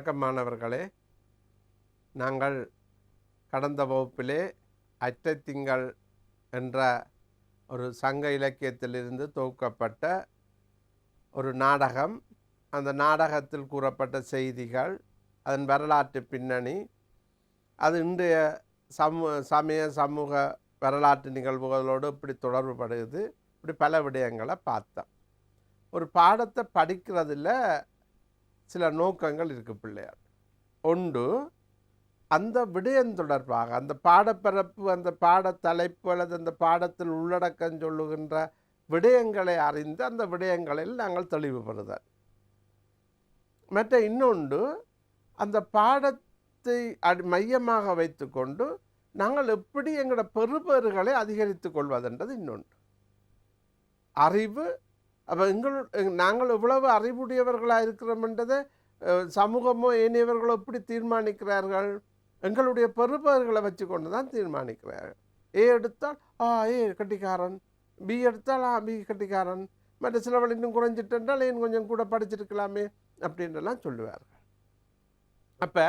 வணக்கம் மாணவர்களே. நாங்கள் கடந்த வகுப்பிலே அற்றை திங்கள் என்ற ஒரு சங்க இலக்கியத்திலிருந்து தொகுக்கப்பட்ட ஒரு நாடகம், அந்த நாடகத்தில் கூறப்பட்ட செய்திகள், அதன் வரலாற்று பின்னணி, அது இன்றைய சமய சமூக வரலாற்று நிகழ்வுகளோடு இப்படி தொடர்புபடுகிறது, இப்படி பல விடயங்களை பார்த்தோம். ஒரு பாடத்தை படிக்கிறதுல சில நோக்கங்கள் இருக்குது பிள்ளையார். ஒன்று, அந்த விடயம் தொடர்பாக அந்த பாடப்பரப்பு, அந்த பாடத்தலைப்பு அல்லது அந்த பாடத்தில் உள்ளடக்கம் சொல்லுகின்ற விடயங்களை அறிந்து அந்த விடயங்களில் நாங்கள் தெளிவுபடுதல். மற்ற இன்னொன்று, அந்த பாடத்தை மையமாக வைத்து கொண்டு நாங்கள் எப்படி எங்களோட பெறுபேறுகளை அதிகரித்து கொள்வதென்றது இன்னொன்று. அறிவு, அப்போ நாங்கள் எவ்வளவு அறிவுடையவர்களாக இருக்கிறோம்ன்றதை சமூகமோ ஏனையவர்களோ எப்படி தீர்மானிக்கிறார்கள்? எங்களுடைய பெறுபேறுகளை வச்சு கொண்டு தான் தீர்மானிக்கிறார்கள். ஏ எடுத்தால் ஏ கட்டிக்காரன், பி எடுத்தால் பி கட்டிக்காரன், மற்ற சிலவள் இன்னும் குறைஞ்சிட்டால் ஏன் கொஞ்சம் கூட படிச்சிருக்கலாமே அப்படின்றலாம் சொல்லுவார்கள். அப்போ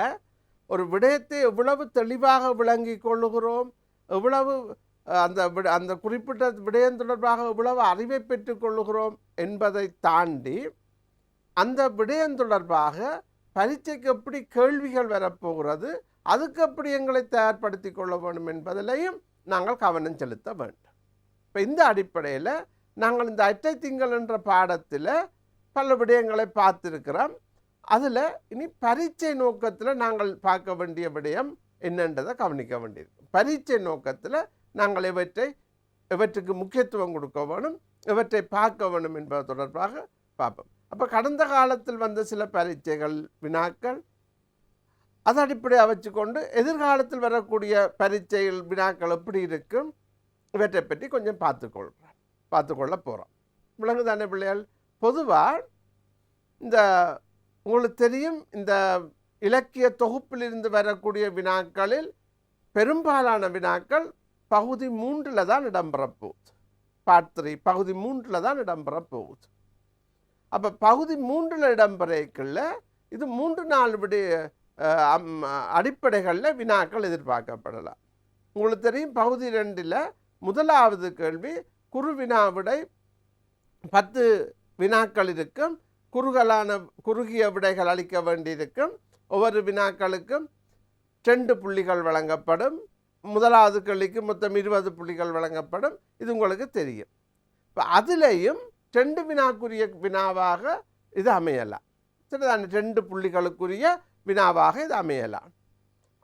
ஒரு விடயத்தை எவ்வளவு தெளிவாக விளங்கி கொள்ளுகிறோம், எவ்வளவு அந்த குறிப்பிட்ட விடயம் தொடர்பாக எவ்வளவு அறிவை பெற்றுக்கொள்ளுகிறோம் என்பதை தாண்டி அந்த விடயம் தொடர்பாக பரீட்சைக்கு எப்படி கேள்விகள் வரப்போகிறது, அதுக்கு எப்படி எங்களை தயார்படுத்தி கொள்ள வேண்டும் என்பதிலையும் நாங்கள் கவனம் செலுத்த வேண்டும். இப்போ இந்த அடிப்படையில் நாங்கள் இந்த அற்றை திங்கள் என்ற பாடத்தில் பல விடயங்களை பார்த்துருக்கிறோம். அதில் இனி பரீட்சை நோக்கத்தில் நாங்கள் பார்க்க வேண்டிய விடயம் என்னன்றதை கவனிக்க வேண்டியிருக்கு. பரீட்சை நோக்கத்தில் நாங்கள் இவற்றுக்கு முக்கியத்துவம் கொடுக்க வேணும், இவற்றை பார்க்க வேணும் என்பது தொடர்பாக பார்ப்போம். அப்போ கடந்த காலத்தில் வந்த சில பரீட்சைகள், வினாக்கள், அதை அடிப்படையாக வச்சுக்கொண்டு எதிர்காலத்தில் வரக்கூடிய பரீட்சைகள், வினாக்கள் எப்படி இருக்கும், இவற்றை பற்றி கொஞ்சம் பார்த்துக்கொள்ள போகிறோம். விலங்கு தானே பிள்ளைகள்? பொதுவாக இந்த உங்களுக்கு தெரியும், இந்த இலக்கிய தொகுப்பிலிருந்து வரக்கூடிய வினாக்களில் பெரும்பாலான வினாக்கள் பகுதி 3 தான் இடம்பெறப்போகுது. பார்ட் 3 பகுதி 3 தான் இடம்பெறப்போகுது. அப்போ பகுதி 3 இடம்பெறக்குள்ள இது 3-4 அடிப்படைகளில் வினாக்கள் எதிர்பார்க்கப்படலாம். உங்களுக்கு தெரியும், பகுதி 2 முதலாவது கேள்வி குறுவினா விடை 10 வினாக்கள் இருக்கும். குறுகிய விடைகள் அளிக்க வேண்டியிருக்கும். ஒவ்வொரு வினாக்களுக்கும் 2 புள்ளிகள் வழங்கப்படும். முதலாவது கேள்விக்கு மொத்தம் 20 புள்ளிகள் வழங்கப்படும். இது உங்களுக்கு தெரியும். இப்போ அதுலேயும் 2 வினாக்குரிய வினாவாக இது அமையலாம். சரிதான், 2 புள்ளிகளுக்குரிய வினாவாக இது அமையலாம்.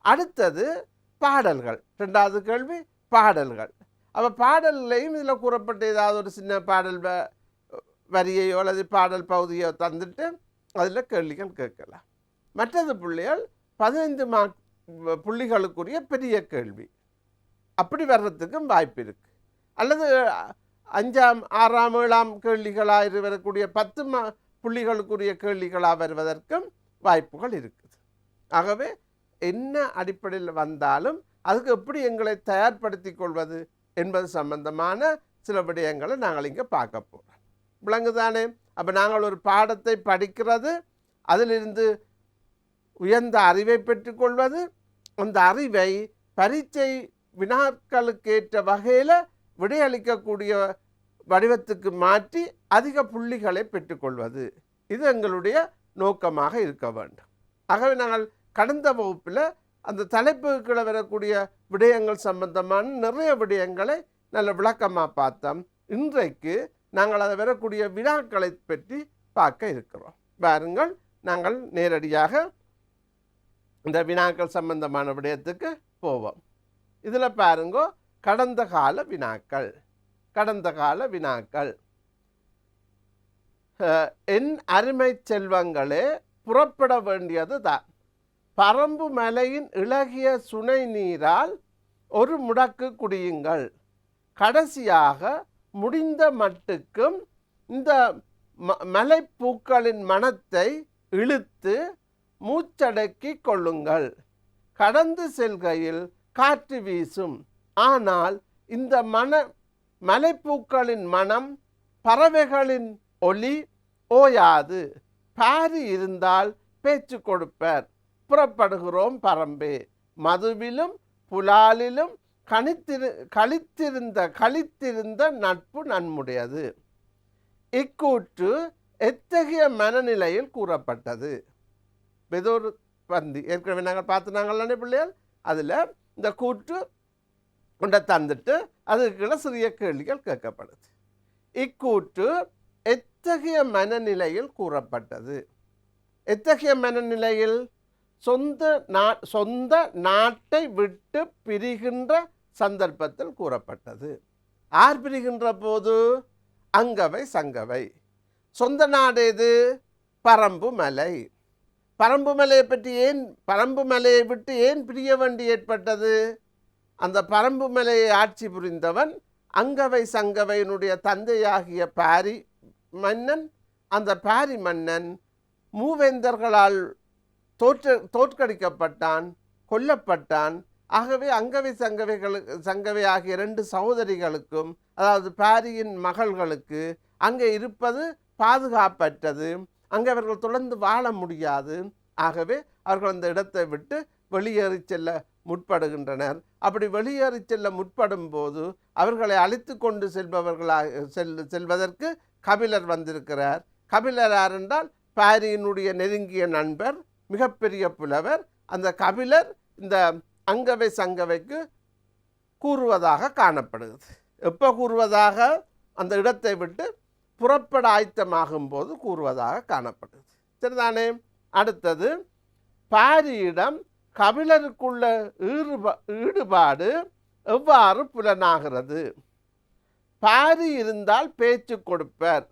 அடுத்தது பாடல்கள். 2வது கேள்வி பாடல்கள். அப்போ பாடல்லையும் இதில் கூறப்பட்ட ஏதாவது ஒரு சின்ன பாடல் வரியையோ அல்லது பாடல் பகுதியோ தந்துட்டு அதில் கேள்விகள் கேட்கலாம். மற்றது புள்ளிகள் 15 புள்ளிகளுக்குரிய பெரிய கேள்வி, அப்படி வர்றதுக்கும் வாய்ப்பு இருக்குது. அல்லது 5ஆம் 6ஆம் 7ஆம் கேள்விகளாக வரக்கூடிய 10 புள்ளிகளுக்குரிய கேள்விகளாக வருவதற்கும் வாய்ப்புகள் இருக்குது. ஆகவே என்ன அடிப்படையில் வந்தாலும் அதுக்கு எப்படி எங்களை தயார்படுத்தி கொள்வது என்பது சம்பந்தமான சில விடயங்களை நாங்கள் இங்கே பார்க்க போகிறோம். விளங்குதானே? அப்போ நாங்கள் ஒரு பாடத்தை படிக்கிறது, அதிலிருந்து உயர்ந்த அறிவை பெற்றுக்கொள்வது, அந்த அறிவை பரீட்சை வினாக்களுக்கேற்ற வகையில் விடையளிக்கக்கூடிய வடிவத்துக்கு மாற்றி அதிக புள்ளிகளை பெற்றுக்கொள்வது, இது எங்களுடைய நோக்கமாக இருக்க வேண்டும். ஆகவே நாங்கள் கடந்த வகுப்பில் அந்த தலைப்புகளை வரக்கூடிய விடயங்கள் சம்பந்தமான நிறைய விடயங்களை நல்ல விளக்கமாக பார்த்தோம். இன்றைக்கு நாங்கள் அதை வரக்கூடிய வினாக்களை பற்றி பார்க்க இருக்கிறோம். பாருங்கள், நாங்கள் நேரடியாக இந்த வினாக்கள் சம்பந்தமான விடயத்துக்கு போவோம். இதில் பாருங்க, கடந்த கால வினாக்கள். என் அருமை செல்வங்களே, புறப்பட வேண்டியது தான். பரம்பு மலையின் இளகிய சுனை நீரால் ஒரு முடக்கு குடியுங்கள். கடைசியாக முடிந்த மட்டுக்கும் இந்த மலைப்பூக்களின் மனத்தை இழுத்து மூச்சடக்கி கொள்ளுங்கள். கடந்து செல்கையில் காற்று வீசும், ஆனால் இந்த மலைப்பூக்களின் மனம், பறவைகளின் ஒலி ஓயாது. பாரி இருந்தால் பேச்சு கொடுப்பர். புறப்படுகிறோம் பரம்பே, மதுவிலும் புலாலிலும் கழித்திருந்த நட்பு நன்முடையது. இக்கூற்று எத்தகைய மனநிலையில் கூறப்பட்டது? ஏதோ ஒரு பந்தி ஏற்கனவே நாங்கள் பார்த்துனாங்களானே பிள்ளைகள். அதில் இந்த கூற்று கொண்ட தந்துட்டு அதுக்குள்ள சிறிய கேள்விகள் கேட்கப்படுது. இக்கூற்று எத்தகைய மனநிலையில் கூறப்பட்டது? எத்தகைய மனநிலையில்? சொந்த நாட்டை விட்டு பிரிகின்ற சந்தர்ப்பத்தில் கூறப்பட்டது. யார் பிரிகின்ற போது? அங்கவை சங்கவை. சொந்த நாடு எது? பரம்பு மலை. பரம்பு மலையை பற்றி பரம்பு மலையை விட்டு ஏன் பிரிய வேண்டி ஏற்பட்டது? அந்த பரம்பு மலையை ஆட்சி புரிந்தவன் அங்கவை சங்கவையினுடைய தந்தையாகிய பாரி மன்னன். அந்த பாரி மன்னன் மூவேந்தர்களால் தோற்கடிக்கப்பட்டான், கொல்லப்பட்டான். ஆகவே அங்கவை சங்கவை ஆகிய 2 சகோதரிகளுக்கும், அதாவது பாரியின் மகள்களுக்கு அங்கே இருப்பது பாதுகாப்பற்றது. அங்கே அவர்கள் தொடர்ந்து வாழ முடியாது. ஆகவே அவர்கள் அந்த இடத்தை விட்டு வெளியேறி செல்ல முற்படுகின்றனர். அப்படி வெளியேறி செல்ல முற்படும் போது அவர்களை அழைத்து கொண்டு செல்வதற்கு கபிலர் வந்திருக்கிறார். கபிலர் யார் என்றால் பாரியினுடைய நெருங்கிய நண்பர், மிகப்பெரிய புலவர். அந்த கபிலர் இந்த அங்கவை சங்கவைக்கு கூறுவதாக காணப்படுகிறது. எப்போ கூறுவதாக? அந்த இடத்தை விட்டு புறப்பட ஆயத்தமாகும் போது கூறுவதாக காணப்படுகிறது. சரிதானே? அடுத்தது, பாரியிடம் கபிலருக்குள்ள ஈடுபாடு எவ்வாறு புலனாகிறது? பாரி இருந்தால் பேச்சு கொடுப்பர்,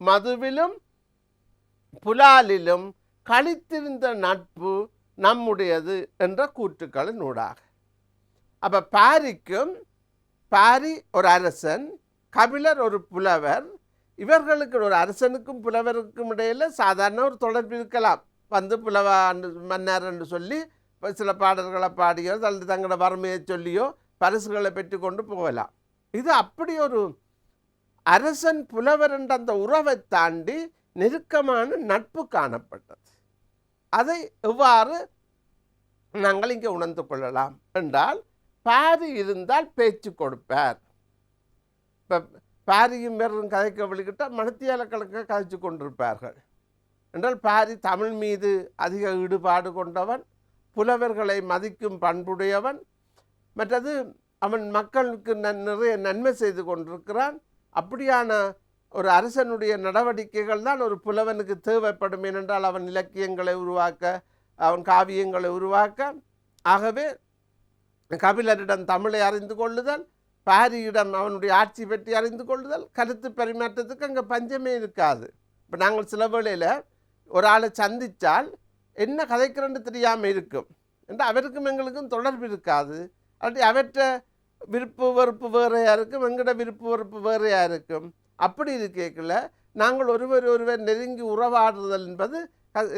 மதுவிலும் புலாலிலும் கழித்திருந்த நட்பு நம்முடையது என்ற கூற்றுக்களின் ஊடாக. அப்ப பாரி ஒரு அரசன், கபிலர் ஒரு புலவர். இவர்களுக்கு ஒரு அரசனுக்கும் புலவருக்கும் இடையில் சாதாரண ஒரு தொடர்பு இருக்கலாம். வந்து புலவ மன்னர் என்று சொல்லி சில பாடல்களை பாடியோ அல்லது தங்களோட வறுமையை சொல்லியோ பரிசுகளை பெற்றுக்கொண்டு போகலாம். இது அப்படி ஒரு அரசன் புலவர் என்ற அந்த உறவை தாண்டி நெருக்கமான நட்பு காணப்பட்டது. அதை எவ்வாறு நாங்கள் இங்கே உணர்ந்து கொள்ளலாம் என்றால், பாரி இருந்தால் பேச்சு கொடுப்பார். இப்போ பாரியும் வேறும் கதைக்க வழிகிட்டால் மனத்தியால கணக்க கதைச்சு கொண்டிருப்பார்கள் என்றால், பாரி தமிழ் மீது அதிக ஈடுபாடு கொண்டவன், புலவர்களை மதிக்கும் பண்புடையவன். மற்றது அவன் மக்களுக்கு நிறைய நன்மை செய்து கொண்டிருக்கிறான். அப்படியான ஒரு அரசனுடைய நடவடிக்கைகள் தான் ஒரு புலவனுக்கு தேவைப்படும். ஏனென்றால் அவன் இலக்கியங்களை உருவாக்க, அவன் காவியங்களை உருவாக்க. ஆகவே கபிலரிடம் தமிழை அறிந்து கொள்ளுதல், பாரியிடம் அவனுடைய ஆட்சி பற்றி அறிந்து கொள்ளுதல், கருத்து பரிமாற்றத்துக்கு அங்கே பஞ்சமே இருக்காது. இப்போ நாங்கள் சில வேளையில் ஒரு ஆளை சந்தித்தால் என்ன கதைக்கிறேன்னு தெரியாமல் இருக்கும் என்று அவருக்கும் எங்களுக்கும் தொடர்பு இருக்காது. அப்படி அவற்ற விருப்பு வெறுப்பு வேறையாக இருக்கும், எங்கட விருப்பு வெறுப்பு வேறையாக இருக்கும். அப்படி இருக்கல நாங்கள் ஒருவர் நெருங்கி உறவாடுதல் என்பது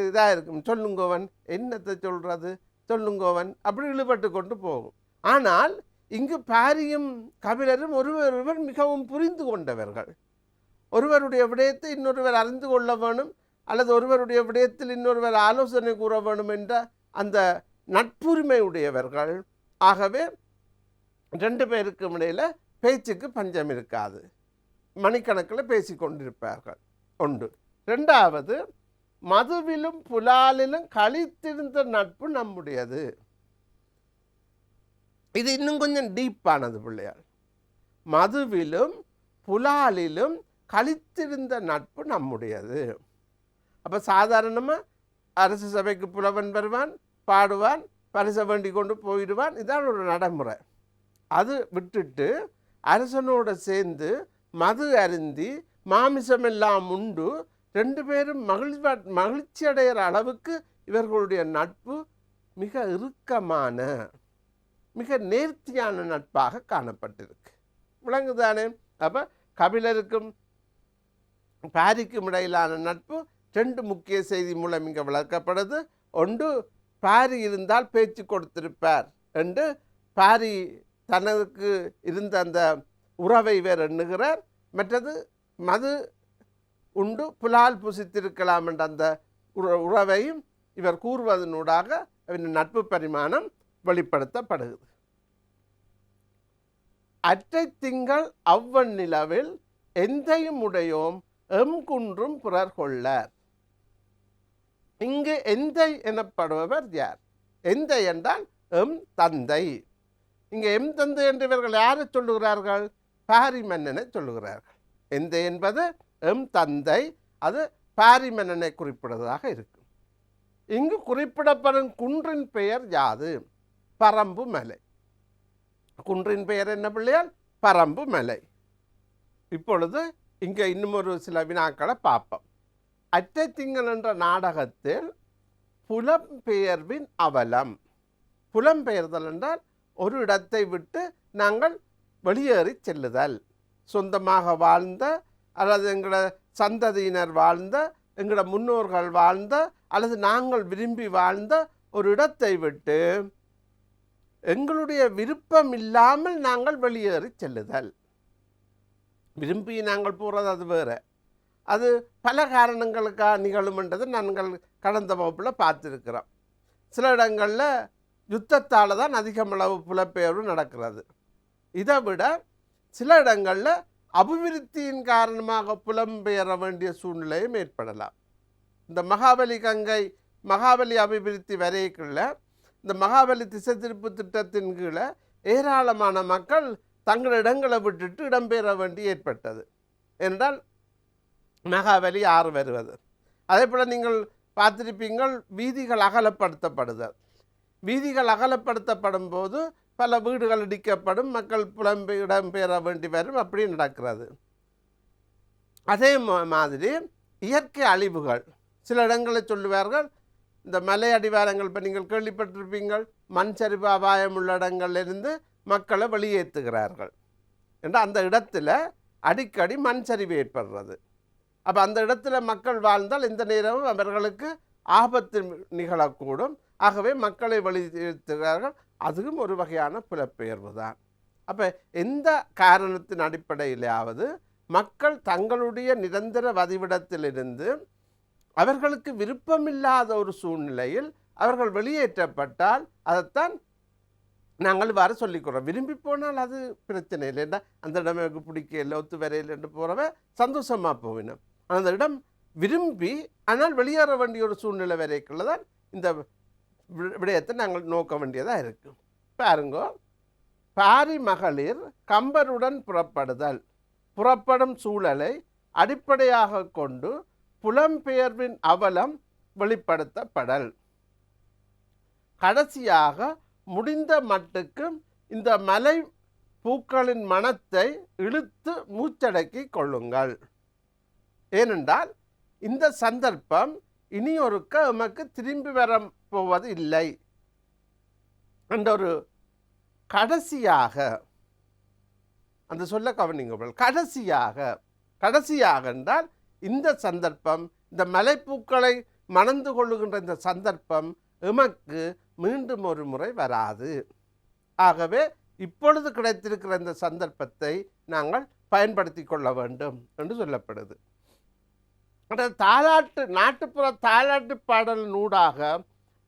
இதாக இருக்கும். சொல்லுங்கோவன், என்னத்தை சொல்கிறது, சொல்லுங்கோவன், அப்படி இழுபட்டு கொண்டு போகும். ஆனால் இங்கு பாரியும் கபிலரும் ஒருவர் மிகவும் புரிந்து கொண்டவர்கள். ஒருவருடைய விடயத்தை இன்னொருவர் அறிந்து கொள்ள வேணும், அல்லது ஒருவருடைய விடயத்தில் இன்னொருவர் ஆலோசனை கூற வேணும் என்ற அந்த நட்புரிமை உடையவர்கள். ஆகவே 2 பேருக்கும் இடையில் பேச்சுக்கு பஞ்சம் இருக்காது, மணிக்கணக்கில் பேசி கொண்டிருப்பார்கள். ஒன்று. 2வது, மதுவிலும் புலாலிலும் கழித்திருந்த நட்பு நம்முடையது. இது இன்னும் கொஞ்சம் டீப்பானது பிள்ளையார். மதுவிலும் புலாலிலும் கழித்திருந்த நட்பு நம்முடையது. அப்போ சாதாரணமாக அரசு சபைக்கு புலவன் வருவான், பாடுவான், பரிசை வேண்டி கொண்டு போயிடுவான். இதான் ஒரு நடைமுறை. அது விட்டுட்டு அரசனோடு சேர்ந்து மது அருந்தி மாமிசமெல்லாம் உண்டு 2 பேரும் மகிழ்ச்சி அடைகிற அளவுக்கு இவர்களுடைய நட்பு மிக இறுக்கமான, மிக நேர்த்தியான நட்பாக காணப்பட்டிருக்கு. விளங்குதானே? அப்போ கபிலருக்கும் பாரிக்கும் இடையிலான நட்பு 2 முக்கிய செய்தி மூலம் இங்கே விளக்கப்படுது. ஒன்று, பாரி இருந்தால் பேச்சு கொடுத்திருப்பார் என்று பாரி தனக்கு இருந்த அந்த உறவை வேறு எண்ணுகிறார். மற்றது மது உண்டு புலால் புசித்திருக்கலாம் என்ற அந்த உறவையும் இவர் கூறுவதனூடாக அவரின் நட்பு பரிமாணம் வெளிப்படுத்தப்படுகிறது. அற்றை திங்கள் அவ்வன் நிலவில் எந்தையும் உடையோம் எம் குன்றும் பிறர் கொள்ளர். இங்கு எந்தை எனப்படுபவர் யார்? எந்தை என்றால் எம் தந்தை. இங்கே எம் தந்தை என்று இவர்கள் யாரை சொல்லுகிறார்கள்? பாரி மன்னனை சொல்லுகிறார்கள். எந்தை என்பது எம் தந்தை, அது பாரி மன்னனை குறிப்பிடுவதாக இருக்கும். இங்கு குறிப்பிடப்படும் குன்றின் பெயர் யாது? பரம்பு மலை. குன்றின் பெயர் என்ன பிள்ளையால்? பரம்பு மலை. இப்பொழுது இங்கே இன்னும் ஒரு சில வினாக்களை பார்ப்போம். அற்றை திங்கள் என்ற நாடகத்தில் புலம்பெயர்வின் அவலம். புலம்பெயர்தல் என்றால் ஒரு இடத்தை விட்டு நாங்கள் வெளியேறி செல்லுதல். சொந்தமாக வாழ்ந்த அல்லது எங்களோட சந்ததியினர் வாழ்ந்த, எங்களோட முன்னோர்கள் வாழ்ந்த அல்லது நாங்கள் விரும்பி வாழ்ந்த ஒரு இடத்தை விட்டு எங்களுடைய விருப்பம் இல்லாமல் நாங்கள் வெளியேறி செல்லுதல். விரும்பி நாங்கள் போகிறது அது வேறு. அது பல காரணங்களுக்காக நிகழும்ன்றது நாங்கள் கடந்த வகுப்பில் பார்த்துருக்கிறோம். சில இடங்களில் யுத்தத்தால் தான் அதிகமளவு புலப்பெயர்வு நடக்கிறது. இதை விட சில இடங்களில் அபிவிருத்தியின் காரணமாக புலம்பெயர வேண்டிய சூழ்நிலையும் ஏற்படலாம். இந்த மகாபலி கங்கை மகாபலி அபிவிருத்தி வரைக்குள்ள இந்த மகாபலி திசை திருப்பு திட்டத்தின் கீழே ஏராளமான மக்கள் தங்கள் இடங்களை விட்டுட்டு இடம்பெற வேண்டி ஏற்பட்டது. என்றால் மகாபலி ஆறு வருவது. அதே போல் நீங்கள் பார்த்திருப்பீங்கள், வீதிகள் அகலப்படுத்தப்படுதல். வீதிகள் அகலப்படுத்தப்படும் போது பல வீடுகள் இடிக்கப்படும், மக்கள் இடம்பெற வேண்டி வரும், அப்படி நடக்கிறது. அதே மாதிரி இயற்கை அழிவுகள். சில இடங்களை சொல்லுவார்கள், இந்த மலை அடிவாரங்கள், இப்போ நீங்கள் கேள்விப்பட்டிருப்பீங்கள், மண் சரிவு அபாயம் உள்ள இடங்களிலிருந்து மக்களை வெளியேற்றுகிறார்கள் என்றால் அந்த இடத்துல அடிக்கடி மண் சரிவு ஏற்படுறது. அப்போ அந்த இடத்துல மக்கள் வாழ்ந்தால் இந்த நேரமும் அவர்களுக்கு ஆபத்து நிகழக்கூடும். ஆகவே மக்களை வெளியேற்றுகிறார்கள். அதுவும் ஒரு வகையான புலப்பெயர்வு தான். அப்போ எந்த காரணத்தின் அடிப்படையிலாவது மக்கள் தங்களுடைய நிரந்தர வதிவிடத்திலிருந்து அவர்களுக்கு விருப்பமில்லாத ஒரு சூழ்நிலையில் அவர்கள் வெளியேற்றப்பட்டால் அதைத்தான் நாங்கள் இவ்வாறு சொல்லிக்கிறோம். விரும்பி போனால் அது பிரச்சனை இல்லைன்னா அந்த இடம் எனக்கு பிடிக்கல, ஒத்து வரையில் என்று போகிறவ சந்தோஷமாக போவினோம். அந்த இடம் விரும்பி ஆனால் வெளியேற வேண்டிய ஒரு சூழ்நிலை வரைக்குள்ள தான் இந்த விடயத்தை நாங்கள் நோக்க வேண்டியதாக இருக்கும். பாருங்கோ, பாரி மகளிர் கம்பருடன் புறப்படுதல். புறப்படும் சூழலை அடிப்படையாக கொண்டு புலம்பெயர்வின் அவலம் வெளிப்படுத்தப்படல். கடைசியாக முடிந்த மட்டுக்கு இந்த மலை பூக்களின் மனத்தை இழுத்து மூச்சடக்கி கொள்ளுங்கள். ஏனென்றால் இந்த சந்தர்ப்பம் இனியொருக்க எமக்கு திரும்பி வர போவது இல்லை என்ற ஒரு கடைசியாக அந்த சொல்ல கவனிங்கள். கடைசியாக என்றால் இந்த சந்தர்ப்பம், இந்த மலைப்பூக்களை மணந்து கொள்ளுகின்ற இந்த சந்தர்ப்பம் எமக்கு மீண்டும் ஒரு முறை வராது. ஆகவே இப்பொழுது கிடைத்திருக்கிற இந்த சந்தர்ப்பத்தை நாங்கள் பயன்படுத்தி கொள்ள வேண்டும் என்று சொல்லப்படுது. நாட்டுப்புற தாலாட்டு பாடலினூடாக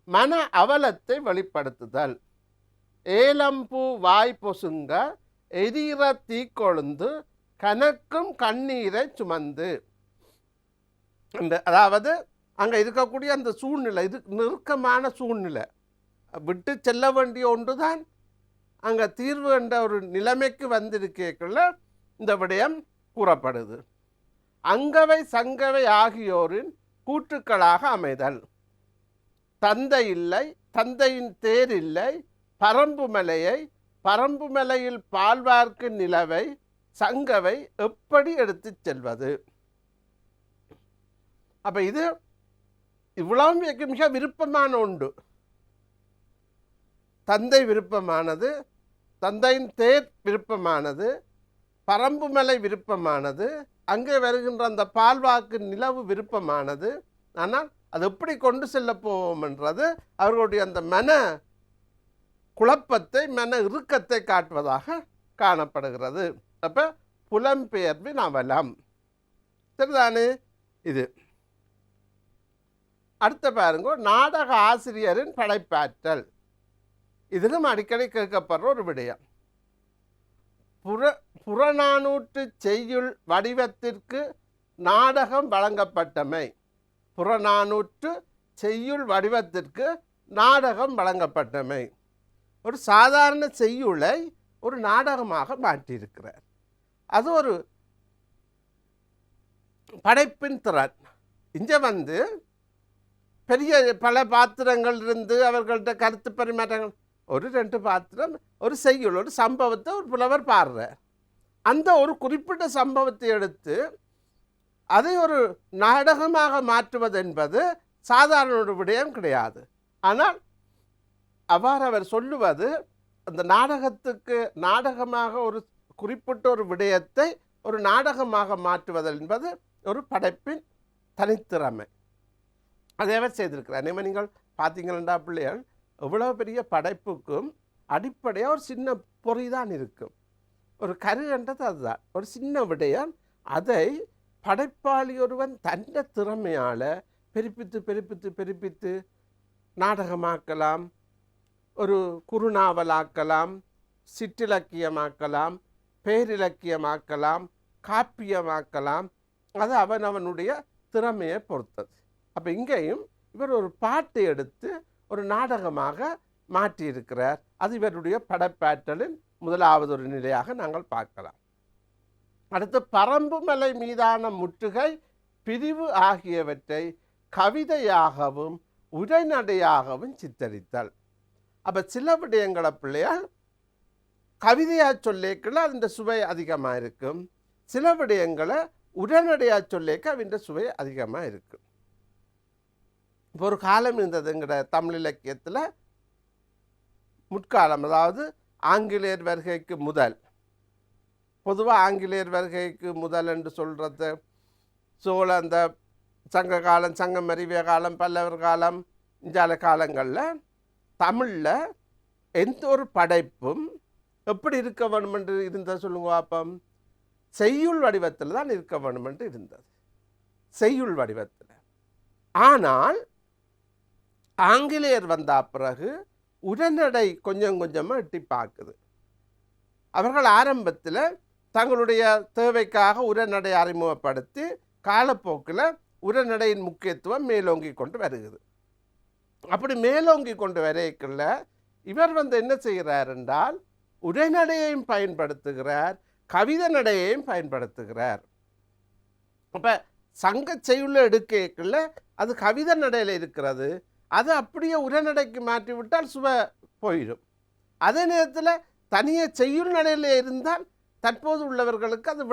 மன அவலத்தை வெளிப்படுத்துதல். ஏலம்பூ வாய் பொசுங்க எரிகிற தீக்கொழுந்து கனக்கும் கண்ணீரை சுமந்து. அதாவது அங்கே இருக்கக்கூடிய அந்த சூழ்நிலை, இது நெருக்கமான சூழ்நிலை, விட்டு செல்ல வேண்டிய ஒன்று தான் அங்கே தீர்வு என்ற ஒரு நிலைமைக்கு வந்திருக்கக்குள்ள இந்த விடயம் கூறப்படுது. அங்கவை சங்கவை ஆகியோரின் கூற்றுக்களாக அமைதல். தந்தை இல்லை, தந்தையின் தேர் இல்லை, பரம்பு மலையை, பரம்பு மலையில் பால்வார்க்கு நிலவை, சங்கவை எப்படி எடுத்து செல்வது? அப்போ இது இவ்வளவு மிக விருப்பமான ஒன்று. தந்தை விருப்பமானது, தந்தையின் தேர் விருப்பமானது, பரம்பு மலை விருப்பமானது, அங்கே வருகின்ற அந்த பால்வாக்கு நிலவு விருப்பமானது. ஆனால் அது எப்படி கொண்டு செல்ல போவோம் என்றது அவர்களுடைய அந்த மன குழப்பத்தை, மன இறுக்கத்தை காட்டுவதாக காணப்படுகிறது. அப்போ புலம்பெயர்வின் அவலம் சரிதானே இது. அடுத்த பாருங்க, நாடக ஆசிரியரின் படைப்பாற்றல். இதிலும் அடிக்கடி கேட்கப்படுற ஒரு விடயம். புறநானூற்று செய்யுள் வடிவத்திற்கு நாடகம் வழங்கப்பட்டமை. புறநானூற்று செய்யுள் வடிவத்திற்கு நாடகம் வழங்கப்பட்டமை. ஒரு சாதாரண செய்யுளை ஒரு நாடகமாக மாற்றியிருக்கிறார். அது ஒரு படைப்பின் திறன். இங்கே பெரிய பல பாத்திரங்கள் இருந்து அவர்கள்ட்ட கருத்து பரிமாற்றங்கள், ஒரு 2 பாத்திரம், ஒரு செய்யுள், ஒரு சம்பவத்தை ஒரு புலவர் பாடுறார். அந்த ஒரு குறிப்பிட்ட சம்பவத்தை எடுத்து அதை ஒரு நாடகமாக மாற்றுவது என்பது சாதாரண ஒரு விடயம் கிடையாது. ஆனால் அவ்வாறு அவர் சொல்லுவது, அந்த நாடகத்துக்கு நாடகமாக ஒரு குறிப்பிட்ட ஒரு விடயத்தை ஒரு நாடகமாக மாற்றுவது என்பது ஒரு படைப்பின் தனித்திறமை. அதை அவர் செய்திருக்கிறார். இனிமேல் நீங்கள் பார்த்தீங்கன்னா பிள்ளைகள், எவ்வளோ பெரிய படைப்புக்கும் அடிப்படையாக ஒரு சின்ன பொறிதான் இருக்கும். ஒரு கருகண்டது அதுதான், ஒரு சின்ன விடயம். அதை படைப்பாளி ஒருவன் தன்னை திறமையால் பெருப்பித்து பெருப்பித்து பெருப்பித்து நாடகமாக்கலாம், ஒரு குறுநாவலாக்கலாம், சிற்றிலக்கியமாக்கலாம், பேரிலக்கியமாக்கலாம், காப்பியமாக்கலாம். அது அவனுடைய திறமையை பொறுத்தது. அப்போ இங்கேயும் இவர் ஒரு பாட்டை எடுத்து ஒரு நாடகமாக மாற்றியிருக்கிறார். அது இவருடைய படைப்பாற்றலின் முதலாவது ஒரு நிலையாக நாங்கள் பார்க்கலாம். அடுத்து, பரம்புமலை மீதான முற்றுகை பிரிவு ஆகியவற்றை கவிதையாகவும் உரைநடையாகவும் சித்தரித்தல். அப்போ சில விடயங்களை பிள்ளையால் கவிதையாக சொல்லிக்கல அதன் சுவை அதிகமாக இருக்கும். சில விடயங்களை உரைநடையாக சொல்லிக்க அவன் சுவை அதிகமாக இருக்கும். இப்போ ஒரு காலம் இருந்ததுங்கிற தமிழ் இலக்கியத்தில் முற்காலம், அதாவது ஆங்கிலேயர் வருகைக்கு முதல். பொதுவாக ஆங்கிலேயர் வருகைக்கு முதல் என்று சொல்கிறது அந்த சங்க காலம், சங்கம் அறிவிய காலம், பல்லவர் காலம், இஞ்சால காலங்களில் தமிழில் எந்த ஒரு படைப்பும் எப்படி இருக்க வேணும் என்று இருந்தது சொல்லுங்க பாப்பம். செய்யுள் வடிவத்தில் தான் இருக்க வேணும் என்று இருந்தது, செய்யுள் வடிவத்தில். ஆனால் ஆங்கிலேயர் வந்த பிறகு உரைநடை கொஞ்சம் கொஞ்சமாக எட்டி பார்க்குது. அவர்கள் ஆரம்பத்தில் தங்களுடைய தேவைக்காக உரைநடை அறிமுகப்படுத்தி காலப்போக்கில் உரைநடையின் முக்கியத்துவம் மேலோங்கி கொண்டு வருகிறது. அப்படி மேலோங்கி கொண்டு வரைக்குள்ள இவர் என்ன செய்கிறார் என்றால், உரைநடையையும் பயன்படுத்துகிறார், கவிதை நடையையும் பயன்படுத்துகிறார். அப்போ சங்க செய்யுள்ள எடுக்கக்குள்ள அது கவிதை நடையில் இருக்கிறது, அது அப்படியே உரைநடைக்கு மாற்றிவிட்டால் சுவை போயிடும். அதே நேரத்தில் தனியே செய்யுள் நடையில் இருந்தால் தற்போது உள்ளவர்களுக்கு அது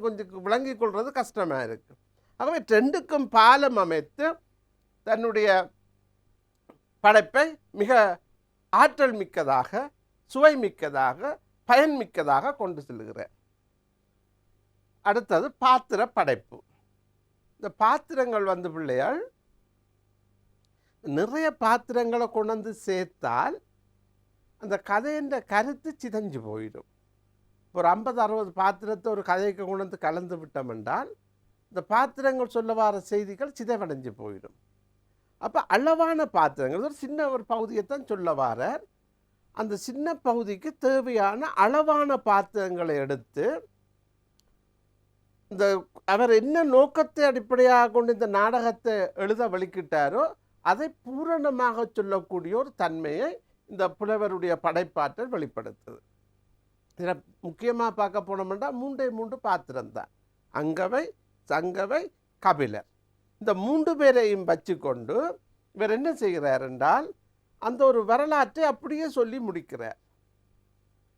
கொஞ்சம் விளங்கிக் கொள்வது கஷ்டமாக இருக்கும். ஆகவே ரெண்டுக்கும் பாலம் அமைத்து தன்னுடைய படைப்பை மிக ஆற்றல் மிக்கதாக, சுவை மிக்கதாக, பயன்மிக்கதாக கொண்டு செல்கிறார். அடுத்தது பாத்திர படைப்பு. இந்த பாத்திரங்கள் பிள்ளையால் நிறைய பாத்திரங்களை கொண்டு சேர்த்தால் அந்த கதையின் கருத்து சிதைஞ்சு போயிடும். ஒரு 50-60 பாத்திரத்தை ஒரு கதைக்கு கொண்டு கலந்து விட்டோம் என்றால் இந்த பாத்திரங்கள் சொல்ல வர செய்திகள் சிதைவடைஞ்சு போயிடும். அப்போ அளவான பாத்திரங்கள், ஒரு சின்ன ஒரு பகுதியைத்தான் சொல்ல வரார். அந்த சின்ன பகுதிக்கு தேவையான அளவான பாத்திரங்களை எடுத்து இந்த அவர் என்ன நோக்கத்தை அடிப்படையாக கொண்டு இந்த நாடகத்தை எழுத வெளிக்கிட்டாரோ அதை பூரணமாக சொல்லக்கூடிய ஒரு தன்மையை இந்த புலவருடைய படைப்பாற்றல் வெளிப்படுத்துது. இதில் முக்கியமாக பார்க்க போனோம்னா 3 பாத்திரம்தான். அங்கவை, சங்கவை, கபிலர். இந்த 3 பேரையும் வச்சு கொண்டு இவர் என்ன செய்கிறார் என்றால் அந்த ஒரு வரலாற்றை அப்படியே சொல்லி முடிக்கிறார்.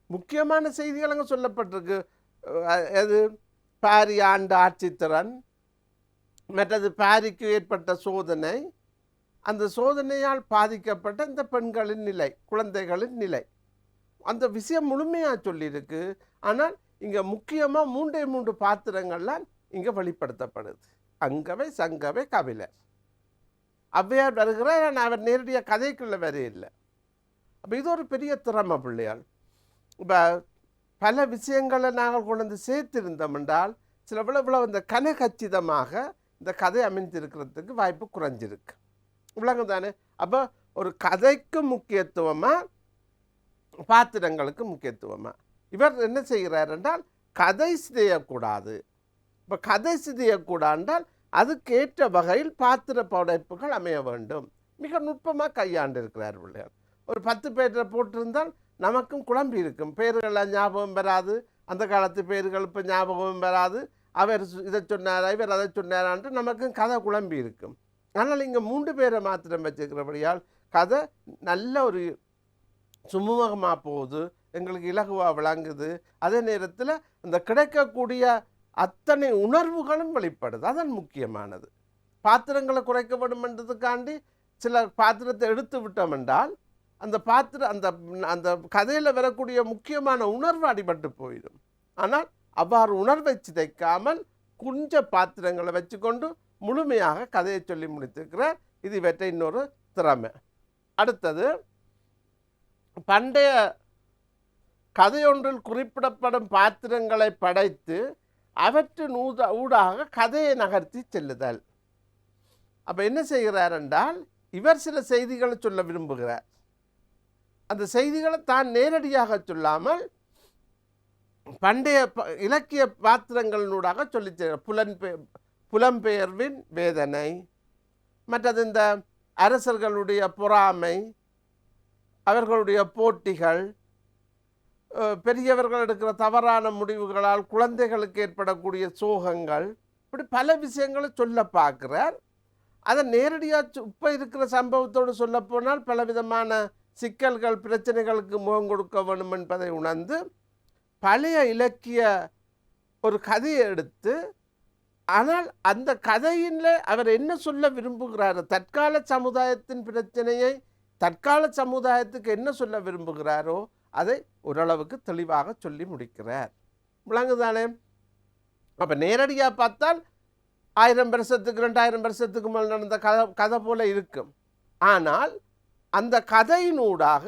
முக்கியமான செய்திகள் அங்கே சொல்லப்பட்டிருக்கு. அது பாரி ஆண்ட ஆட்சித்திறன், மற்றது பாரிக்கு ஏற்பட்ட சோதனை, அந்த சோதனையால் பாதிக்கப்பட்ட இந்த பெண்களின் நிலை, குழந்தைகளின் நிலை, அந்த விஷயம் முழுமையாக சொல்லியிருக்கு. ஆனால் இங்கே முக்கியமாக 3 பாத்திரங்கள்லாம் இங்கே வெளிப்படுத்தப்படுது. அங்கவை, சங்கவை, கபிலர். ஔவையார் வருகிறார், ஆனால் அவர் நேரடியாக கதைக்குள்ள வரையில்லை. அப்போ இது ஒரு பெரிய திறமை பிள்ளையால். இப்போ பல விஷயங்களை நாங்கள் கொண்டு சேர்த்திருந்தோம் என்றால் சில இவ்வளவு இந்த கனகச்சிதமாக இந்த கதை அமைந்திருக்கிறதுக்கு வாய்ப்பு குறைஞ்சிருக்கு. விளங்கும் தானே? அப்போ ஒரு கதைக்கு முக்கியத்துவமா பாத்திரங்களுக்கு முக்கியத்துவமா? இவர் என்ன செய்கிறார் என்றால் கதை சிதையக்கூடாது. இப்போ கதை சிதையக்கூடாது என்றால் அதுக்கேற்ற வகையில் பாத்திர படைப்புகள் அமைய வேண்டும். மிக நுட்பமாக கையாண்டிருக்கிறார் பிள்ளையார். ஒரு 10 பேரை போட்டிருந்தால் நமக்கும் குழம்பி இருக்கும். பேர்களெல்லாம் ஞாபகம் வராது. அந்த காலத்து பேர்கள் இப்போ ஞாபகம் வராது. அவர் இதை சொன்னாரா இவர் அதை சொன்னாரான்ட்டு நமக்கும் கதை குழம்பி இருக்கும். ஆனால் இங்கே 3 பேரை மாத்திரம் வச்சுருக்கிறபடியால் கதை நல்ல ஒரு சுமூகமாக போகுது, எங்களுக்கு இலகுவாக விளங்குது. அதே நேரத்தில் இந்த கிடைக்கக்கூடிய அத்தனை உணர்வுகளும் வெளிப்படுது. அதான் முக்கியமானது. பாத்திரங்களை குறைக்க வேண்டுமென்றதுக்காண்டி சில பாத்திரத்தை எடுத்து விட்டோம் என்றால் அந்த பாத்திரம் அந்த அந்த கதையில் வரக்கூடிய முக்கியமான உணர்வு அடிபட்டு போயிடும். ஆனால் அவ்வாறு உணர்வை சிதைக்காமல் குஞ்ச பாத்திரங்களை வச்சுக்கொண்டு முழுமையாக கதையை சொல்லி முடித்திருக்கிறார். இது இவற்றை இன்னொரு திறமை. அடுத்தது, பண்டைய கதையொன்றில் குறிப்பிடப்படும் பாத்திரங்களை படைத்து அவற்றின் ஊடாக கதையை நகர்த்தி செல்லுதல். அப்போ என்ன செய்கிறார் என்றால் இவர் சில செய்திகளை சொல்ல விரும்புகிறார். அந்த செய்திகளை தான் நேரடியாக சொல்லாமல் பண்டைய இலக்கிய பாத்திரங்களினூடாக சொல்லி புலம்பெயர்வின் வேதனை, மற்றது இந்த அரசர்களுடைய பொறாமை, அவர்களுடைய போட்டிகள், பெரியவர்கள் எடுக்கிற தவறான முடிவுகளால் குழந்தைகளுக்கு ஏற்படக்கூடிய சோகங்கள், இப்படி பல விஷயங்களை சொல்ல பார்க்குறார். அதை நேரடியாக இப்போ இருக்கிற சம்பவத்தோடு சொல்லப்போனால் பலவிதமான சிக்கல்கள் பிரச்சனைகளுக்கு முகம் கொடுக்க வேண்டும் என்பதை உணர்ந்து பழைய இலக்கிய ஒரு கதையை எடுத்து, ஆனால் அந்த கதையிலே அவர் என்ன சொல்ல விரும்புகிறார், தற்கால சமுதாயத்தின் பிரச்சனையை தற்கால சமுதாயத்துக்கு என்ன சொல்ல விரும்புகிறாரோ அதை ஓரளவுக்கு தெளிவாக சொல்லி முடிக்கிறார். விளங்குதானே? அப்போ நேரடியாக பார்த்தால் 1000 வருஷத்துக்கு 2000 வருஷத்துக்கு மேல் நடந்த கதை போல இருக்கும். ஆனால் அந்த கதையினூடாக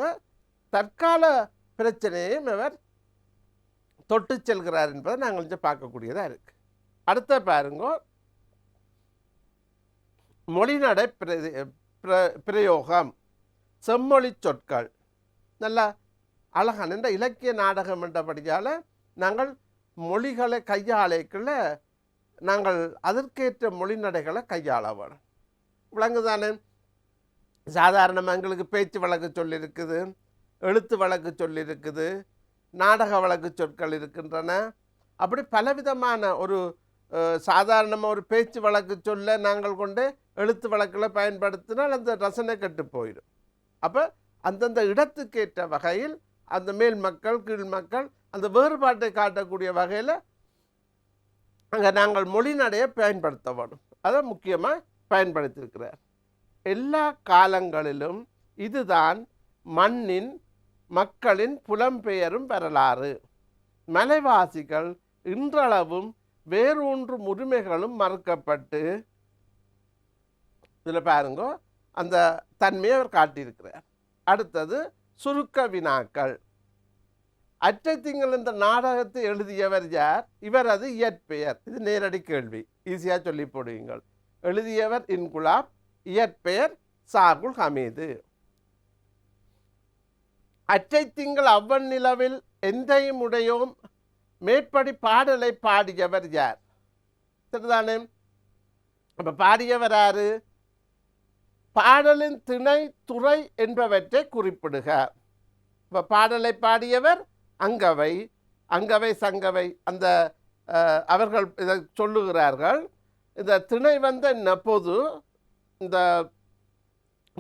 தற்கால பிரச்சனையையும் அவர் தொட்டு செல்கிறார் என்பதை நாங்கள் இங்கே பார்க்கக்கூடியதாக இருக்கு. அடுத்த பாருங்க, மொழிநடை பிரயோகம், செம்மொழி சொற்கள். நல்லா அழகான இந்த இலக்கிய நாடகம் என்றபடியால் நாங்கள் மொழிகளை கையாளைக்குள்ள நாங்கள் அதற்கேற்ற மொழிநடைகளை கையாள வேணும். விளங்குதானே? சாதாரணமாக எங்களுக்கு பேச்சு வழக்கு சொல்லியிருக்குது, எழுத்து வழக்கு சொல்லியிருக்குது, நாடக வழக்கு சொற்கள் இருக்கின்றன. அப்படி பலவிதமான ஒரு சாதாரணமாக ஒரு பேச்சு வழக்கு சொல்ல நாங்கள் கொண்டு எழுத்து வழக்கில் பயன்படுத்தினால் அந்த ரசனை கெட்டு போயிடும். அப்போ அந்தந்த இடத்துக்கேற்ற வகையில் அந்த மேல் மக்கள் கீழ் மக்கள் அந்த வேறுபாட்டை காட்டக்கூடிய வகையில் அங்கே நாங்கள் மொழிநடையை பயன்படுத்த வேணும். அதை முக்கியமாக பயன்படுத்தியிருக்கிறார். எல்லா காலங்களிலும் இதுதான் மண்ணின் மக்களின் புலம்பெயரும் வரலாறு. மலைவாசிகள் இன்றளவும் வேறொன்றும் உரிமைகளும் மறுக்கப்பட்டு, இதில் பாருங்க அந்த தன்மையை அவர் காட்டியிருக்கிறார். அடுத்தது சுருக்க வினாக்கள். அற்றத்திங்கள் இந்த நாடகத்தை எழுதியவர் யார்? இவரது இயற்பெயர். இது நேரடி கேள்வி, ஈஸியாக சொல்லி போடுவீங்கள். எழுதியவர் இன்குலாப், இயற்பெயர் சாகுல் ஹமீது. அற்றைத்திங்கள் அவ்வன் நிலவில் எந்தையும் உடையோம் மேற்படி பாடலை பாடியவர் யார்? சரிதானே? அப்போ பாடியவர் யாரு? பாடலின் திணை துறை என்பவற்றை குறிப்பிடுக. இப்போ பாடலை பாடியவர் அங்கவை, அங்கவை சங்கவை அந்த அவர்கள் இதை சொல்லுகிறார்கள். இந்த திணை என்ன பொது, இந்த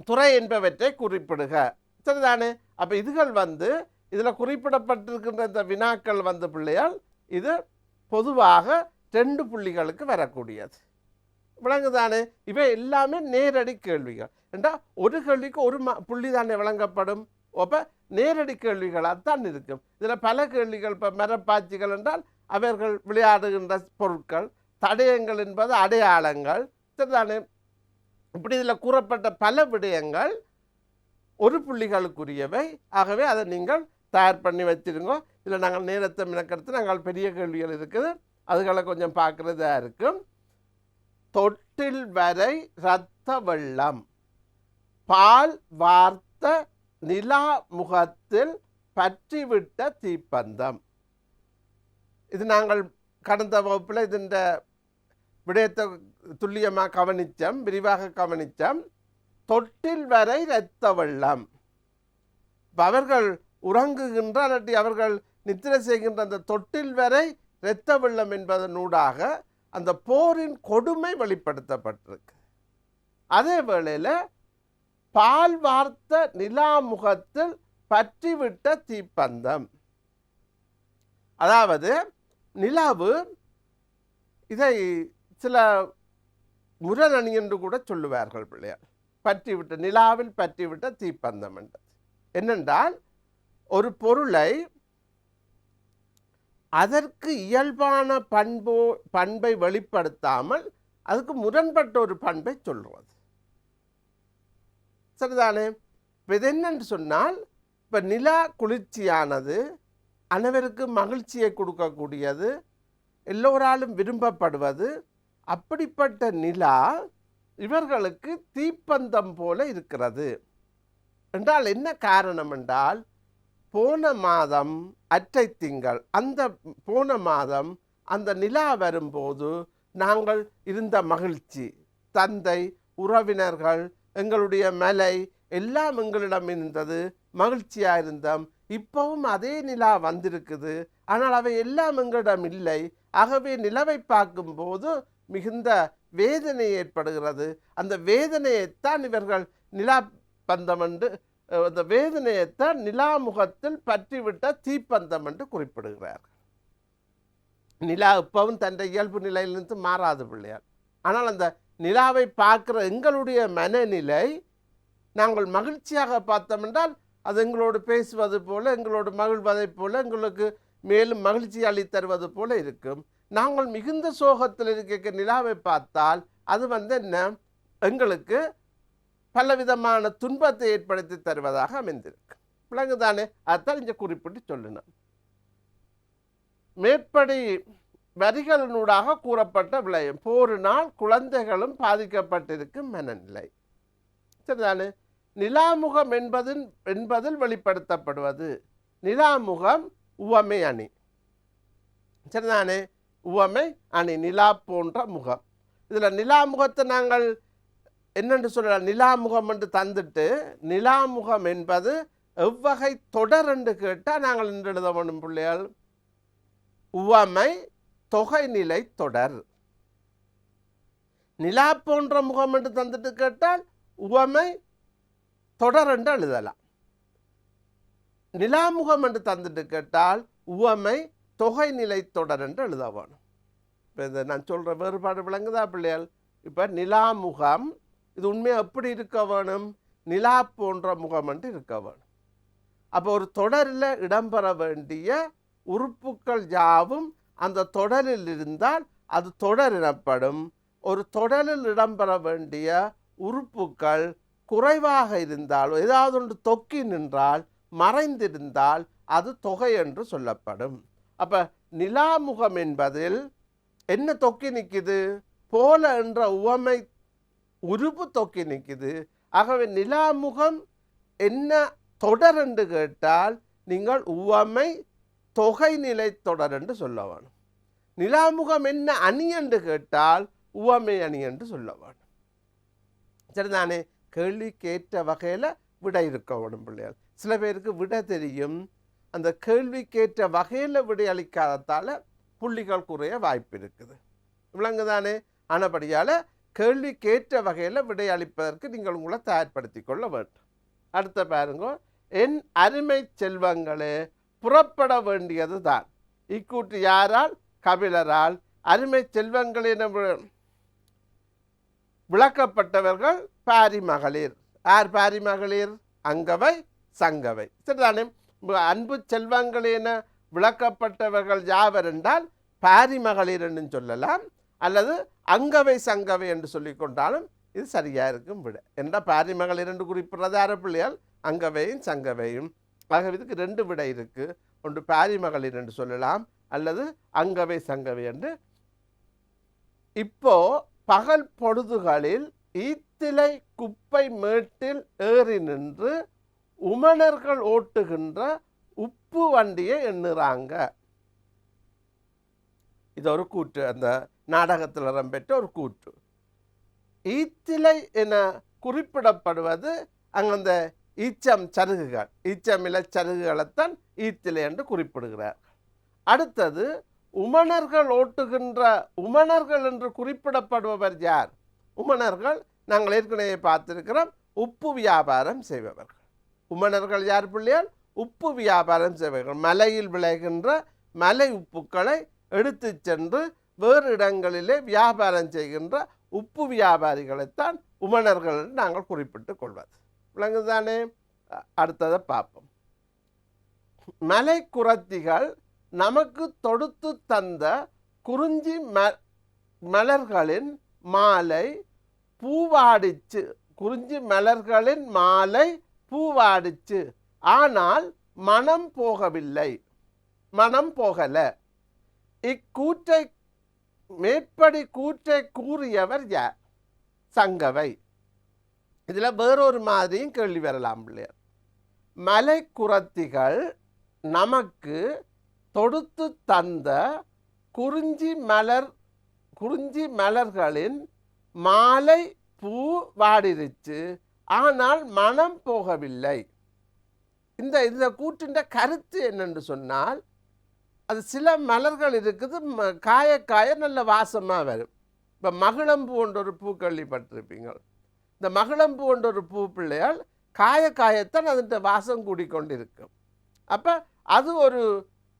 துறை என்பவற்றை குறிப்பிடுக. சரிதானே? அப்போ இதுகள் இதில் குறிப்பிடப்பட்டிருக்கின்ற இந்த வினாக்கள் பிள்ளையால் இது பொதுவாக 2 புள்ளிகளுக்கு வரக்கூடியது. விளங்குதானே? இவை எல்லாமே நேரடி கேள்விகள். என்றால் ஒரு கேள்விக்கு ஒரு புள்ளி தானே வழங்கப்படும். அப்போ நேரடி கேள்விகளாகத்தான் இருக்கும். இதில் பல கேள்விகள், இப்போ மரப்பாச்சிகள் என்றால் அவர்கள் விளையாடுகின்ற பொருட்கள், தடயங்கள் என்பது அடையாளங்கள். சரிதானே? இப்படி இதில் கூறப்பட்ட பல விடயங்கள் ஒரு புள்ளிகளுக்குரியவை. ஆகவே அதை நீங்கள் தயார் பண்ணி வச்சுருங்க. இதில் நாங்கள் நேரத்தை மினக்கெடுத்து நாங்கள் பெரிய கேள்விகள் இருக்குது, அதுகளை கொஞ்சம் பார்க்குறதா இருக்கும். தொட்டில் வரை இரத்த வெள்ளம். பால் வார்த்த நிலா முகத்தில் பற்றிவிட்ட தீப்பந்தம். இது நாங்கள் கடந்த வகுப்பில் இந்த விடயத்தை துல்லியமாக கவனித்தோம், விரிவாக கவனித்தோம். தொட்டில் வரை இரத்த வெள்ளம். அவர்கள் உறங்குகின்ற அல்லது அவர்கள் நித்திரை செய்கின்ற அந்த தொட்டில் வரை இரத்த வெள்ளம் என்பதனூடாக அந்த போரின் கொடுமை வெளிப்படுத்தப்பட்டிருக்கு. அதே வேளையில் பால் வார்த்த நிலா முகத்தில் பற்றிவிட்ட தீப்பந்தம். அதாவது நிலாவு, இதை சில முரணி என்று கூட சொல்லுவார்கள் பிள்ளையார். பற்றிவிட்ட நிலாவில் பற்றிவிட்ட தீப்பந்தம் என்றது என்னென்றால், ஒரு பொருளை அதற்கு இயல்பான பண்பை வெளிப்படுத்தாமல் அதுக்கு முரண்பட்ட ஒரு பண்பை சொல்வது. சரிதானே? இப்போ இது என்னன்னு சொன்னால், இப்போ நிலா குளிர்ச்சியானது, அனைவருக்கும் மகிழ்ச்சியை கொடுக்கக்கூடியது, எல்லோராலும் விரும்பப்படுவது. அப்படிப்பட்ட நிலா இவர்களுக்கு தீப்பந்தம் போல இருக்கிறது என்றால் என்ன காரணம் என்றால், போன மாதம் அற்றை திங்கள், அந்த போன மாதம் அந்த நிலா வரும்போது நாங்கள் இருந்த மகிழ்ச்சி, தந்தை, உறவினர்கள், எங்களுடைய மலை எல்லாம் எங்களிடம் இருந்தது, மகிழ்ச்சியாக இருந்தோம். இப்பவும் அதே நிலா வந்திருக்குது, ஆனால் அவை எல்லாம் எங்களிடம் இல்லை. ஆகவே நிலவை பார்க்கும்போது மிகுந்த வேதனை ஏற்படுகிறது. அந்த வேதனையைத்தான் இவர்கள் நிலா பந்தம் என்று, அந்த வேதனையைத்தான் நிலா முகத்தில் பற்றிவிட்ட தீப்பந்தம் என்று குறிப்பிடுகிறார்கள். நிலா இப்பவும் தன் இயல்பு நிலையிலிருந்து மாறாது பிள்ளையார். ஆனால் அந்த நிலாவை பார்க்குற எங்களுடைய மனநிலை, நாங்கள் மகிழ்ச்சியாக பார்த்தோம் என்றால் அது எங்களோடு பேசுவது போல, எங்களோடு மகிழ்வதை போல, எங்களுக்கு மேலும் மகிழ்ச்சி அளித்தருவது போல இருக்கும். நாங்கள் மிகுந்த சோகத்தில் இருக்க நிலாவை பார்த்தால் அது என்ன, எங்களுக்கு பலவிதமான துன்பத்தை ஏற்படுத்தி தருவதாக அமைந்திருக்கு. விளங்குதானே? அதுதான் இங்கே குறிப்பிட்டு சொல்லணும். மேற்படி வரிகளினூடாக கூறப்பட்ட விளையும் போரினால் குழந்தைகளும் பாதிக்கப்பட்டிருக்கும் மனநிலை. சரிதானே? நிலாமுகம் என்பதில் வெளிப்படுத்தப்படுவது. நிலாமுகம் உவமை அணி. சரிதானே? உவமை அணி, நிலா போன்ற முகம். இதில் நிலாமுகத்தை நாங்கள் என்னென்று சொல்லலாம், நிலாமுகம் என்று தந்துட்டு, நிலாமுகம் என்பது எவ்வகை தொடர் என்று கேட்டால் நாங்கள் என்று எழுத வேண்டும் பிள்ளைகள், உவமை தொகைநிலை தொடர். நிலா போன்ற முகம் என்று தந்துட்டு கேட்டால் உவமை தொடர் என்று எழுதலாம். நிலாமுகம் என்று தந்துட்டு கேட்டால் உவமை தொகைநிலை தொடர் என்று எழுத வேணும். இப்போ இதை நான் சொல்கிற வேறுபாடு விளங்குதா பிள்ளைகள்? இப்போ நிலாமுகம் இது உண்மையாக எப்படி இருக்க வேணும்? நிலா போன்ற முகம் என்று இருக்க வேணும். அப்போ ஒரு தொடரில் இடம்பெற வேண்டிய உறுப்புக்கள் யாவும் அந்த தொடரில் இருந்தால் அது தொடர் எனப்படும். ஒரு தொடரில் இடம்பெற வேண்டிய உறுப்புக்கள் குறைவாக இருந்தால், ஏதாவது ஒன்று தொக்கி நின்றால், மறைந்திருந்தால் அது தொகை என்று சொல்லப்படும். அப்போ நிலாமுகம் என்பதில் என்ன தொக்கி நிற்குது? போல என்ற உவமை உருவு தொக்கி நிற்குது. ஆகவே நிலாமுகம் என்ன தொடர் என்று கேட்டால் நீங்கள் உவமை தொகைநிலை தொடர் என்று சொல்ல வேணும். நிலாமுகம் என்ன அணி என்று கேட்டால் உவமை அணி என்று சொல்ல வேணும். சரிதானே? கேள்விக்கேற்ற வகையில் விடை இருக்க வேணும் பிள்ளைகள். சில பேருக்கு விடை தெரியும், அந்த கேள்விக்கேற்ற வகையில் விடை அளிக்காததால் புள்ளிகள் குறைய வாய்ப்பு இருக்குது. விளங்குதானே? ஆனபடியால் கேள்விக்கேற்ற வகையில் விடை அளிப்பதற்கு நீங்கள் உங்களை தயார்படுத்தி கொள்ள வேண்டும். அடுத்த பாருங்க, என் அருமை செல்வங்களே புறப்பட வேண்டியது தான். இக்கூட்டு யாரால்? கபிலரால். அருமை செல்வங்கள் என விளக்கப்பட்டவர்கள் பாரி மகளிர். யார் பாரி மகளிர்? அங்கவை, சங்கவை. சரிதானே? அன்பு செல்வங்கள் என விளக்கப்பட்டவர்கள் யாவர் என்றால் பாரி மகளிர் என்று சொல்லலாம், அல்லது அங்கவை சங்கவை என்று சொல்லிக்கொண்டாலும் இது சரியாக இருக்கும் விட. என்ற பாரி மகளிர் என்று குறிப்பிடுறது யார பிள்ளையால்? அங்கவையும் சங்கவையும். ஆகவே இதுக்கு ரெண்டு விடை இருக்கு. ஒன்று பாரி மகளிர் என்று சொல்லலாம், அல்லது அங்கவை சங்கவை என்று. இப்போ பகல் பொழுதுகளில் ஈத்திலை குப்பை மேட்டில் ஏறி நின்று உமணர்கள் ஓட்டுகின்ற உப்பு வண்டியை எண்ணுறாங்க. இது ஒரு கூற்று, அந்த நாடகத்தில் இடம்பெற்ற ஒரு கூற்று. ஈத்திலை என குறிப்பிடப்படுவது அங்கந்த ஈச்சம் சருகுகள், ஈச்சமில சருகுகளைத்தான் ஈத்திலை என்று குறிப்பிடுகிறார். அடுத்தது உமணர்கள் ஓட்டுகின்ற, உமணர்கள் என்று குறிப்பிடப்படுபவர் யார்? உமணர்கள் நாங்கள் ஏற்கனவே பார்த்திருக்கிறோம், உப்பு வியாபாரம் செய்பவர்கள். உமணர்கள் யார் பிள்ளையால்? உப்பு வியாபாரம் செய்பவர்கள். மலையில் விளைகின்ற மலை உப்புக்களை எடுத்து சென்று வேறு இடங்களிலே வியாபாரம் செய்கின்ற உப்பு வியாபாரிகளைத்தான் உமணர்கள் என்று நாங்கள் குறிப்பிட்டுக் கொள்வது. விளங்குதானே? அடுத்ததை பார்ப்போம். மலை குரத்திகள் நமக்கு தொடுத்து தந்த குறிஞ்சி மலர்களின் மாலை பூவாடிச்சு, குறிஞ்சி மலர்களின் மாலை பூவாடிச்சு, ஆனால் மனம் போகவில்லை, மனம் போகல. இக்கூற்றை, மேற்படி கூற்றை கூறியவர் யார்? சங்கவை. இதுல வேறொரு மாதிரியும் கேள்வி வரலாம் பிள்ளையர். மலை குரத்திகள் நமக்கு தொடுத்து தந்த குறிஞ்சி மலர்களின் மாலை பூ வாடிருச்சு, ஆனால் மனம் போகவில்லை. இந்த கூற்றின் கருத்து என்னென்று சொன்னால், அது சில மலர்கள் இருக்குது, காய காய நல்ல வாசமாக வரும். இப்போ மகிழம்பூ என்ற ஒரு பூ கேள்விப்பட்டிருப்பீங்க. இந்த மகிழம்பூ என்ற ஒரு பூ பிள்ளையால் காய காயத்தான் அதன் வாசம் கூடிக்கொண்டிருக்கும். அப்போ அது ஒரு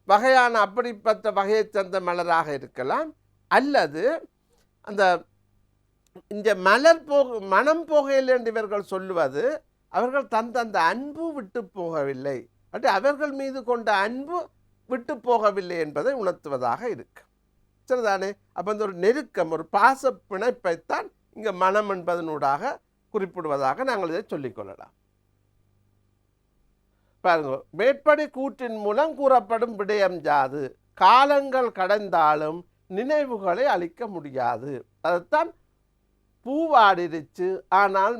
வகையான அப்படிப்பட்ட வகையை சேர்ந்த மலராக இருக்கலாம். அல்லது அந்த இந்த மலர் மனம் போகையில் என்று இவர்கள் சொல்லுவது, அவர்கள் தந்த அன்பு விட்டு போகவில்லை, அப்படி அவர்கள் மீது கொண்ட அன்பு விட்டு போகவில்லை என்பதை உணர்த்துவதாக இருக்கு. சரிதானே? அப்போ இந்த ஒரு நெருக்கம், ஒரு பாச பிணைப்பைத்தான் இங்கே மனம் என்பதனூடாக குறிப்பிடுவதாக நாங்கள் இதை சொல்லிக்கொள்ளலாம். பாருங்க, மேற்படி கூற்றின் மூலம் கூறப்படும் விடயம் யாது? காலங்கள் கடந்தாலும் நினைவுகளை அளிக்க முடியாது. அதைத்தான் பூவாடிருச்சு, ஆனால்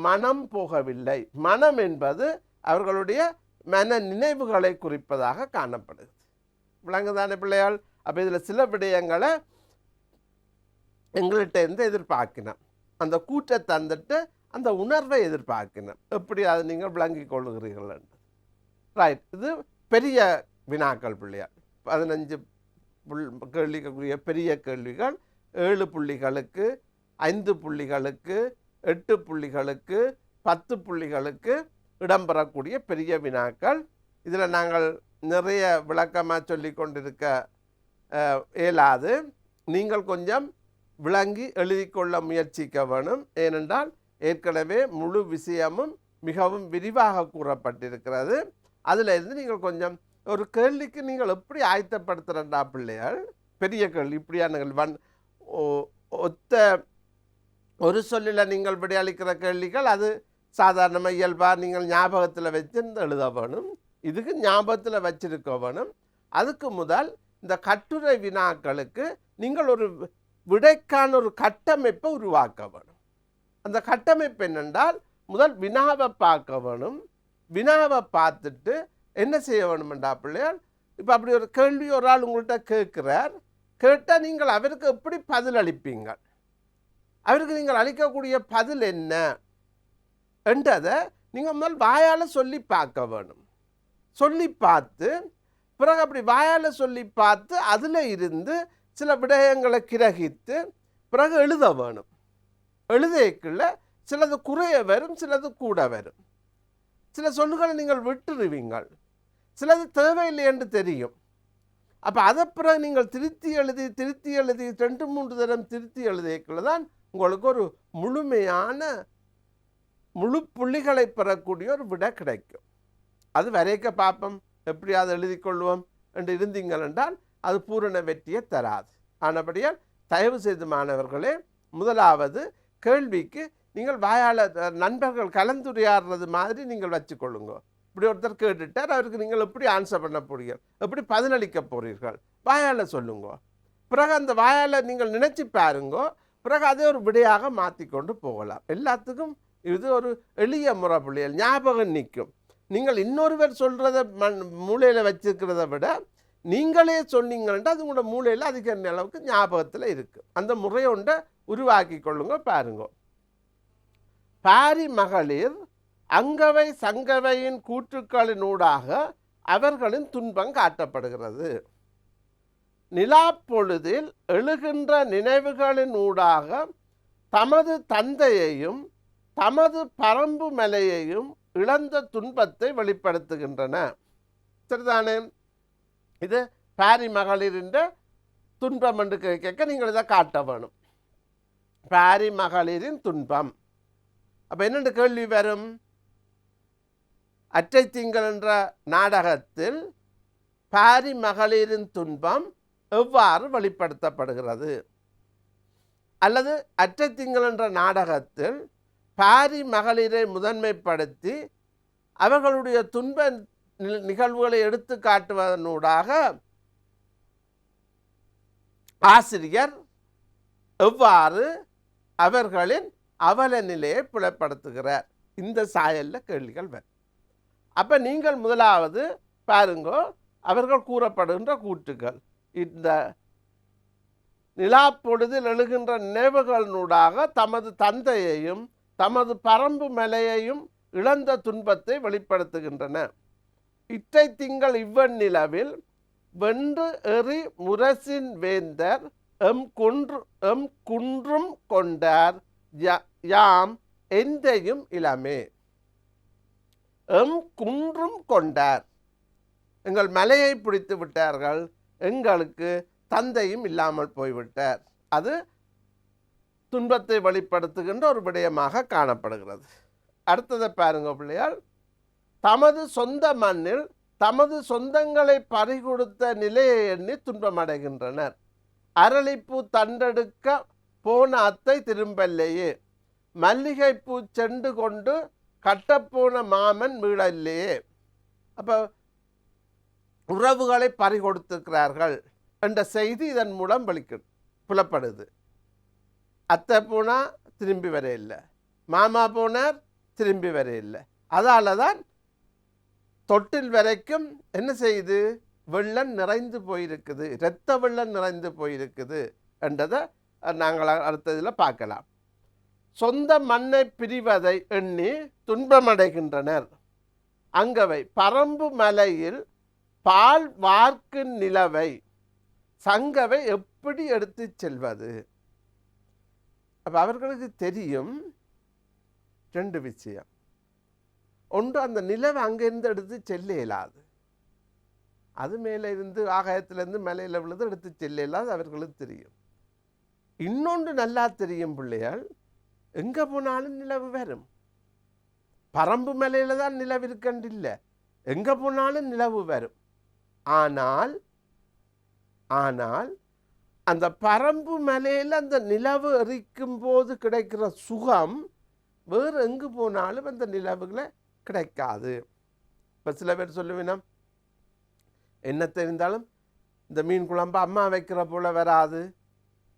மனம் போகவில்லை. மனம் என்பது அவர்களுடைய மன நினைவுகளை குறிப்பதாக காணப்படுது. விளங்குதானே பிள்ளையால்? அப்போ இதில் சில விடயங்களை எங்கள்கிட்ட இருந்து எதிர்பார்க்கணும். அந்த கூற்றை தந்துட்டு அந்த உணர்வை எதிர்பார்க்கணும். எப்படி அதை நீங்கள் விளங்கி கொள்ளுகிறீர்கள் என்று. ரைட், இது பெரிய வினாக்கள் பிள்ளையார். 15 கேள்விக்குரிய பெரிய கேள்விகள் 7 புள்ளிகளுக்கு, 5 புள்ளிகளுக்கு, 8 புள்ளிகளுக்கு, 10 புள்ளிகளுக்கு இடம்பெறக்கூடிய பெரிய வினாக்கள். இதில் நாங்கள் நிறைய விளக்கமாக சொல்லி கொண்டிருக்க இயலாது. நீங்கள் கொஞ்சம் விளங்கி எழுதிக்கொள்ள முயற்சிக்க வேணும். ஏனென்றால் ஏற்கனவே முழு விஷயமும் மிகவும் விரிவாக கூறப்பட்டிருக்கிறது. அதில் இருந்து நீங்கள் கொஞ்சம் ஒரு கேள்விக்கு நீங்கள் எப்படி ஆயத்தப்படுத்துகிறா பிள்ளைகள், பெரிய கேள்வி இப்படியான ஒத்த ஒரு சொல்லில் நீங்கள் விடையளிக்கிற கேள்விகள், அது சாதாரணமாக இயல்பாக நீங்கள் ஞாபகத்தில் வச்சு எழுத வேணும். இதுக்கு ஞாபகத்தில் வச்சிருக்க வேணும். அதுக்கு முதல் இந்த கட்டுரை வினாக்களுக்கு நீங்கள் ஒரு விடைக்கான ஒரு கட்டமைப்பை உருவாக்க வேணும். அந்த கட்டமைப்பு என்னென்றால், முதல் வினாவை பார்க்க வேணும். வினாவை பார்த்துட்டு என்ன செய்ய வேணுமெண்டா பிள்ளையால், இப்போ அப்படி ஒரு கேள்வி ஒரு ஆள் உங்கள்கிட்ட கேட்குறார், கேட்டால் நீங்கள் அவருக்கு எப்படி பதில் அளிப்பீங்க, அவருக்கு நீங்கள் அளிக்கக்கூடிய பதில் என்ன என்றதை நீங்கள் முதல் வாயால் சொல்லி பார்க்க வேணும். சொல்லி பார்த்து பிறகு அப்படி வாயால் சொல்லி பார்த்து அதில் இருந்து சில விடயங்களை கிரகித்து பிறகு எழுத வேணும். எழுதைக்குள்ள சிலது குறைய வரும், சிலது கூட வரும். சில சொல்லுகளை நீங்கள் விட்டுருவீங்கள், சிலது தேவையில்லை என்று தெரியும். அப்போ அதை பிறகு நீங்கள் திருத்தி எழுதி 2-3 தரம் திருத்தி எழுதிக்குள்ள தான் உங்களுக்கு ஒரு முழுமையான முழு புள்ளிகளை பெறக்கூடிய ஒரு விடை கிடைக்கும். அது வரைக்க பார்ப்போம், எப்படியாவது எழுதி கொள்வோம் என்று இருந்தீங்கள் என்றால் அது பூரண வெற்றியை தராது. ஆனபடியால் தயவு செய்து மாணவர்களே, முதலாவது கேள்விக்கு நீங்கள் வாயால் நண்பர்கள் கலந்துரையாடுறது மாதிரி நீங்கள் வச்சுக்கொள்ளுங்க. இப்படி ஒருத்தர் கேட்டுட்டார், அவருக்கு நீங்கள் எப்படி ஆன்சர் பண்ண போறீர்கள், எப்படி பதிலளிக்க போறீர்கள், வாயால் சொல்லுங்க. பிறகு அந்த வாயால் நீங்கள் நினைச்சு பாருங்க. பிறகு அதை ஒரு விடையாக மாற்றிக்கொண்டு போகலாம். எல்லாத்துக்கும் இது ஒரு எளிய முறை பிள்ளைகள், ஞாபகம் நிற்கும். நீங்கள் இன்னொருவர் சொல்கிறத மூளையில் வச்சிருக்கிறத விட நீங்களே சொன்னீங்கன்னா அது உங்களோட மூளையில் அதிக அளவுக்கு ஞாபகத்தில் இருக்குது. அந்த முறையை ஒன்றை உருவாக்கி கொள்ளுங்க. பாருங்க, பாரி மகளிர் அங்கவை சங்கவையின் கூற்றுக்களினூடாக அவர்களின் துன்பம் காட்டப்படுகிறது. நிலாப்பொழுதில் எழுகின்ற நினைவுகளின் ஊடாக தமது தந்தையையும் தமது பரம்பு மலையையும் இழந்த துன்பத்தை வெளிப்படுத்துகின்றன. சரிதானே? இது பாரி மகளிரின் துன்பம் என்று கேட்க நீங்கள் இதை காட்ட வேணும். பாரி மகளிரின் துன்பம். அப்போ என்னென்று கேள்வி வரும்? அற்றை திங்கள் என்ற நாடகத்தில் பாரி மகளிரின் துன்பம் எவ்வாறு வெளிப்படுத்தப்படுகிறது? அல்லது அற்றை திங்கள் என்ற நாடகத்தில் பாரி மகளிரை முதன்மைப்படுத்தி அவர்களுடைய துன்ப நிகழ்வுகளை எடுத்து காட்டுவதனூடாக ஆசிரியர் எவ்வாறு அவர்களின் அவல நிலையை புலப்படுத்துகிறார்? இந்த சாயல்ல கேள்விகள் வரும். அப்போ நீங்கள் முதலாவது பாருங்கோ, அவர்கள் கூறப்படுகின்ற கூற்றுகள். இந்த நிலாப்பொழுதில் எழுகின்ற நினைவுகளினூடாக தமது தந்தையையும் தமது பரம்பு மலையையும் இழந்த துன்பத்தை வெளிப்படுத்துகின்றன. இற்றை திங்கள் இவ்வன் நிலவில் வென்று எறி முரசின் வேந்தர் எம் குன்றும் கொண்டார் யாம் எந்தையும் இளமே. எம் குன்றும் கொண்டார், எங்கள் மலையை பிடித்து விட்டார்கள், எங்களுக்கு தந்தையும் இல்லாமல் போய்விட்டார். அது துன்பத்தை வெளிப்படுத்துகின்ற ஒரு விடயமாக காணப்படுகிறது. அடுத்ததை பாருங்க பிள்ளையால், தமது சொந்த மண்ணில் தமது சொந்தங்களை பறிகொடுத்த நிலையை எண்ணி துன்பமடைகின்றனர். அரளிப்பூ தண்டெடுக்க போன அத்தை திரும்பல்லையே, மல்லிகைப்பூ செண்டு கொண்டு கட்டப்போன மாமன் மீளல்லையே. அப்போ உறவுகளை பறிகொடுத்திருக்கிறார்கள் என்ற செய்தி இதன் மூலம் புலப்படுது. அத்தை போனால் திரும்பி வர இல்லை, மாமா போனார் திரும்பி வர இல்லை. அதால தான் தொட்டில் வரைக்கும் என்ன செய்யுது? வெள்ளம் நிறைந்து போயிருக்குது, இரத்த வெள்ளம் நிறைந்து போயிருக்குது என்றதை நாங்கள் அடுத்ததில் பார்க்கலாம். சொந்த மண்ணை பிரிவதை எண்ணி துன்பமடைகின்றனர். அங்கவை பரம்பு மலையில் பால் வார்க்கு நிலவை சங்கவை எப்படி எடுத்து செல்வது? அப்போ அவர்களுக்கு தெரியும் ரெண்டு விஷயம். ஒன்று, அந்த நிலவை அங்கேருந்து எடுத்து செல்ல இயலாது, அது மேலே இருந்து ஆகாயத்திலேருந்து மலையில் விழுந்து எடுத்து செல்ல இயலாது, அவர்களுக்கு தெரியும். இன்னொன்று நல்லா தெரியும் பிள்ளைகள், எங்கே போனாலும் நிலவு வரும். பரம்பு மலையில் தான் நிலவு இருக்கண்டில்லை, எங்கே போனாலும் நிலவு வரும். ஆனால் அந்த பரம்பு மலையில் அந்த நிலவு எரிக்கும் போது கிடைக்கிற சுகம் வேறு எங்கு போனாலும் அந்த நிலவுகளை கிடைக்காது. இப்போ சில பேர் சொல்லுவேனா, என்ன தெரிந்தாலும் இந்த மீன் குழம்பு அம்மா வைக்கிற போல வராது,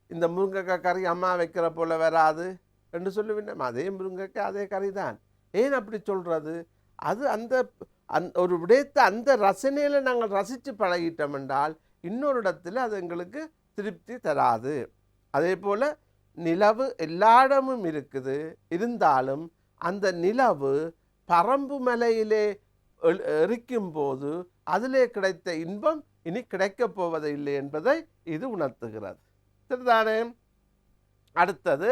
இந்த முருங்கைக்காய் கறி அம்மா வைக்கிற போல வராது என்று சொல்லுவேன். அதே முருங்கைக்காய் அதே கறி தான். ஏன் அப்படி சொல்கிறது? அது அந்த ஒரு விடயத்தை அந்த ரசனையில் நாங்கள் ரசித்து பழகிட்டோம் என்றால் இன்னொரு இடத்துல அது எங்களுக்கு திருப்தி தராது. அதே போல் நிலவு எல்லா இடமும் இருக்குது, இருந்தாலும் அந்த நிலவு பரம்பு மலையிலே எரிக்கும் போது அதிலே கிடைத்த இன்பம் இனி கிடைக்கப் போவதில்லை என்பதை இது உணர்த்துகிறது. சரிதானே? அடுத்தது,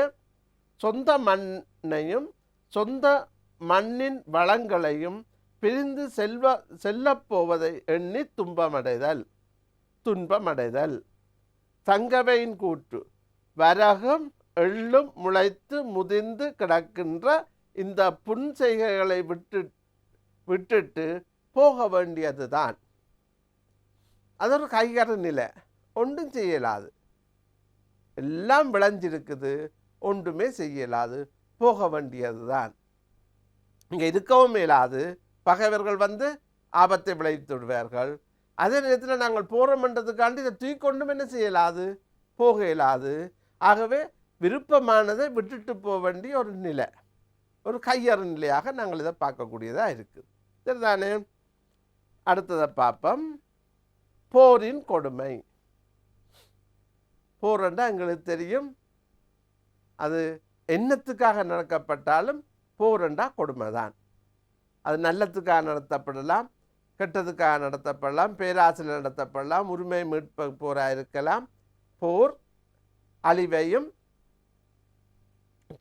சொந்த மண்ணையும் சொந்த மண்ணின் வளங்களையும் பிரிந்து செல்லப்போவதை எண்ணி துன்பமடைதல். சங்கவையின் கூற்று, வரகும் எள்ளும் முளைத்து முதிர்ந்து கிடக்கின்ற இந்த புன்செய்கைகளை விட்டுட்டு போக வேண்டியது தான். அது ஒரு கைகர நிலை, ஒன்றும் செய்யலாது, எல்லாம் விளைஞ்சிருக்குது, ஒன்றுமே செய்யலாது, போக வேண்டியது தான். இங்கே இருக்கவும் இயலாது, பகைவர்கள் வந்து ஆபத்தை விளைவித்து விடுவார்கள். அதே நேரத்தில் நாங்கள் போகிறோம் என்றதுக்காண்டி இதை தூக்கொண்டும் என்ன செய்யலாது, போக இயலாது. ஆகவே விருப்பமானதை விட்டுட்டு போக வேண்டிய ஒரு நிலை, ஒரு கையறு நிலையாக நாங்கள் இதை பார்க்கக்கூடியதாக இருக்குது. சரிதானே? அடுத்ததை பார்ப்போம். போரின் கொடுமை. போர் என்றால் எங்களுக்கு தெரியும், அது என்னத்துக்காக நடக்கப்பட்டாலும் போர் என்றால் கொடுமை தான். அது நல்லத்துக்காக நடத்தப்படலாம், கெட்டதுக்காக நடத்தப்படலாம், பேராசையில் நடத்தப்படலாம், உரிமை மீட்பு போராக இருக்கலாம். போர் அழிவையும்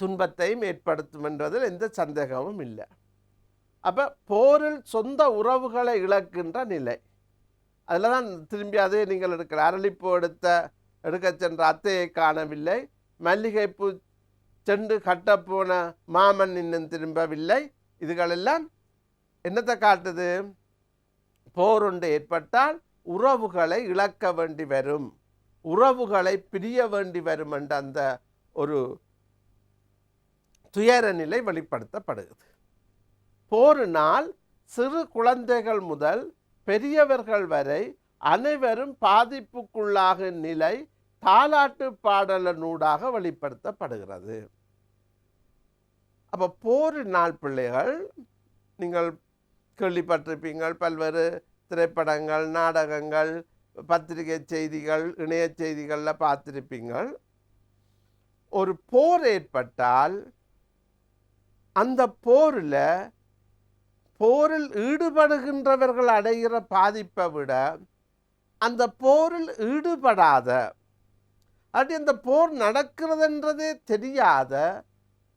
துன்பத்தையும் ஏற்படுத்தும் என்பதில் எந்த சந்தேகமும் இல்லை. அப்போ போரில் சொந்த உறவுகளை இழக்கின்ற நிலை, அதில் தான் திரும்பி அதே நீங்கள் எடுக்கிற அரளிப்பூ எடுக்க சென்ற அத்தையை காணவில்லை, மல்லிகைப்பூ சென்று கட்டப்போன மாமன் இன்னும் திரும்பவில்லை. இதுகளெல்லாம் என்னத்தை காட்டுது? போர் ஒன்று ஏற்பட்டால் உறவுகளை இழக்க வேண்டி வரும், உறவுகளை பிரிய வேண்டி வரும் என்ற அந்த ஒரு துயர நிலை வெளிப்படுத்தப்படுகிறது. போரினால் சிறு குழந்தைகள் முதல் பெரியவர்கள் வரை அனைவரும் பாதிப்புக்குள்ளாகும் நிலை தாலாட்டு பாடலனூடாக வெளிப்படுத்தப்படுகிறது. அப்போ போரினால் பிள்ளைகள், நீங்கள் கேள்விப்பட்டிருப்பீங்கள், பல்வேறு திரைப்படங்கள், நாடகங்கள், பத்திரிகை செய்திகள், இணைய செய்திகளில் பார்த்திருப்பீங்கள். ஒரு போர் ஏற்பட்டால் அந்த போரில் ஈடுபடுகின்றவர்கள் அடைகிற பாதிப்பை விட அந்த போரில் ஈடுபடாத, அது அந்த போர் நடக்கிறதுன்றதே தெரியாத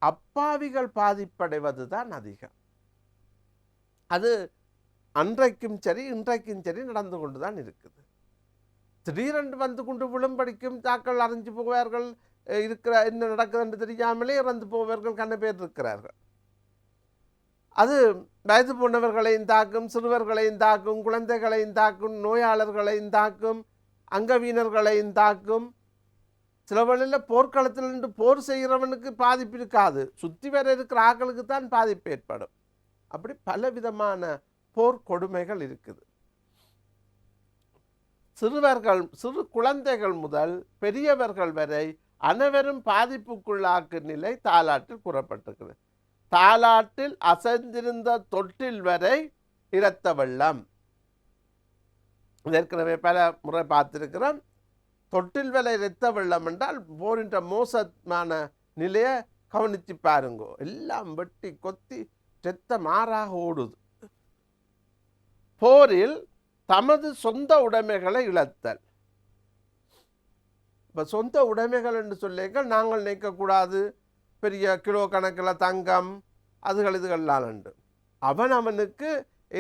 அப்பாவிகள் பாதிப்படைவது தான் அதிகம். அது அன்றைக்கும் சரி இன்றைக்கும் சரி நடந்து கொண்டு தான் இருக்குது. திடீரென்று வந்து கொண்டு விழும்படிக்கும் தாக்கள் அறிஞ்சு போவார்கள், என்ன நடக்குது என்று தெரியாமலே இறந்து போவார்கள், கண்ண பேர் இருக்கிறார்கள். அது வயது போனவர்களையும் தாக்கும், சிறுவர்களையும் தாக்கும், குழந்தைகளையும் தாக்கும், நோயாளர்களையும் தாக்கும், அங்கவீனர்களையும் தாக்கும். சில வழியில் போர்க்களத்தில் நின்று போர் செய்கிறவனுக்கு பாதிப்பு இருக்காது, சுற்றி வர இருக்கிற ஆக்களுக்கு தான் பாதிப்பு ஏற்படும். அப்படி பலவிதமான போர் கொடுமைகள் இருக்குது. சிறு குழந்தைகள் முதல் பெரியவர்கள் வரை அனைவரும் பாதிப்புக்குள்ளாக்கும் நிலை தாலாட்டில் கூறப்பட்டிருக்கிறது. தாலாட்டில் அசைந்திருந்த தொட்டில் வரை இரத்த வெள்ளம். ஏற்கனவே பல முறை பார்த்திருக்கிறோம். தொட்டில் வரை இரத்த வெள்ளம் என்றால் போரின்ற மோசமான நிலையை கவனித்து பாருங்கோ. எல்லாம் வெட்டி கொத்தி இரத்த மாறாக ஓடுது. போரில் தமது சொந்த உடைமைகளை இழத்தல். இப்போ சொந்த உடைமைகள் என்று சொல்லிக்க நாங்கள் நினைக்கக்கூடாது பெரிய கிலோ கணக்கில் தங்கம் இதுகள்லாம் உண்டு. அவனுக்கு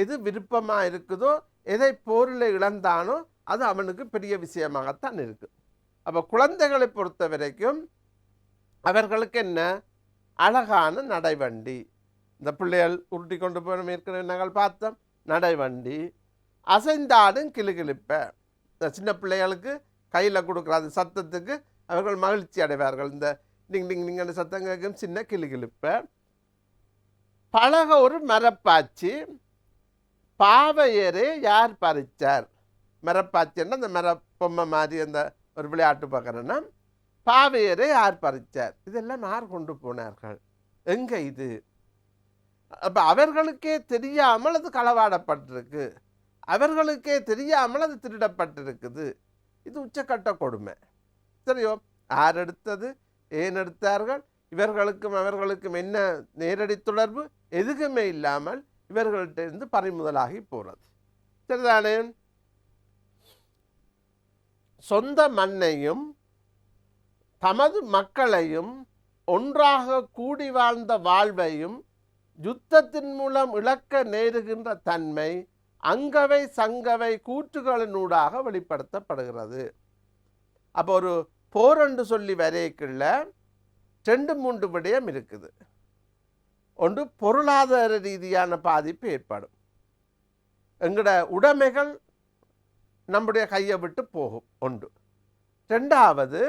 எது விருப்பமாக இருக்குதோ, எதை போரில் இழந்தானோ அது அவனுக்கு பெரிய விஷயமாகத்தான் இருக்குது. அப்போ குழந்தைகளை பொறுத்த வரைக்கும் அவர்களுக்கு என்ன அழகான நடைவண்டி, இந்த பிள்ளைகள் உருட்டி கொண்டு போய் ஏற்கனவே நாங்கள் பார்த்தோம், நடைவண்டி, அசைந்தாடும் கிளுகிழிப்ப. இந்த சின்ன பிள்ளைகளுக்கு கையில் கொடுக்குற அந்த சத்தத்துக்கு அவர்கள் மகிழ்ச்சி அடைவார்கள். இந்த நீங்கள் சத்தம் கேட்கும் சின்ன கிளுகிழிப்ப. பழக ஒரு மரப்பாச்சி, பாவையரே யார் பறிச்சார். மரப்பாச்சின்னா அந்த மரப்பொம்மை மாதிரி அந்த ஒரு விளையாட்டு பார்க்குறேன்னா, பாவையரே யார் பறிச்சார். இதெல்லாம் யார் கொண்டு போனார்கள், எங்கே இது? அப்போ அவர்களுக்கே தெரியாமல் அது களவாடப்பட்டிருக்கு, அவர்களுக்கே தெரியாமல் அது திருடப்பட்டிருக்குது. இது உச்சக்கட்ட கொடுமை. சரியோ? யார் எடுத்தது, ஏன் எடுத்தார்கள், இவர்களுக்கும் அவர்களுக்கும் என்ன நேரடி தொடர்பு, எதுக்குமே இல்லாமல் இவர்கள்ட்ட இருந்து பறிமுதலாகி போகிறது. சரிதானே? சொந்த மண்ணையும் தமது மக்களையும் ஒன்றாக கூடி வாழ்ந்த வாழ்வையும் யுத்தத்தின் மூலம் இழக்க நேருகின்ற தன்மை அங்கவை சங்கவை கூற்றுகளினூடாக வெளிப்படுத்தப்படுகிறது. அப்போ ஒரு போர் என்று சொல்லி வரைக்குள்ள 2-3 விடயம் இருக்குது. ஒன்று, பொருளாதார ரீதியான பாதிப்பு ஏற்படும். எங்களோட உடைமைகள் நம்முடைய கையை விட்டு போகும் ஒன்று. 2வது,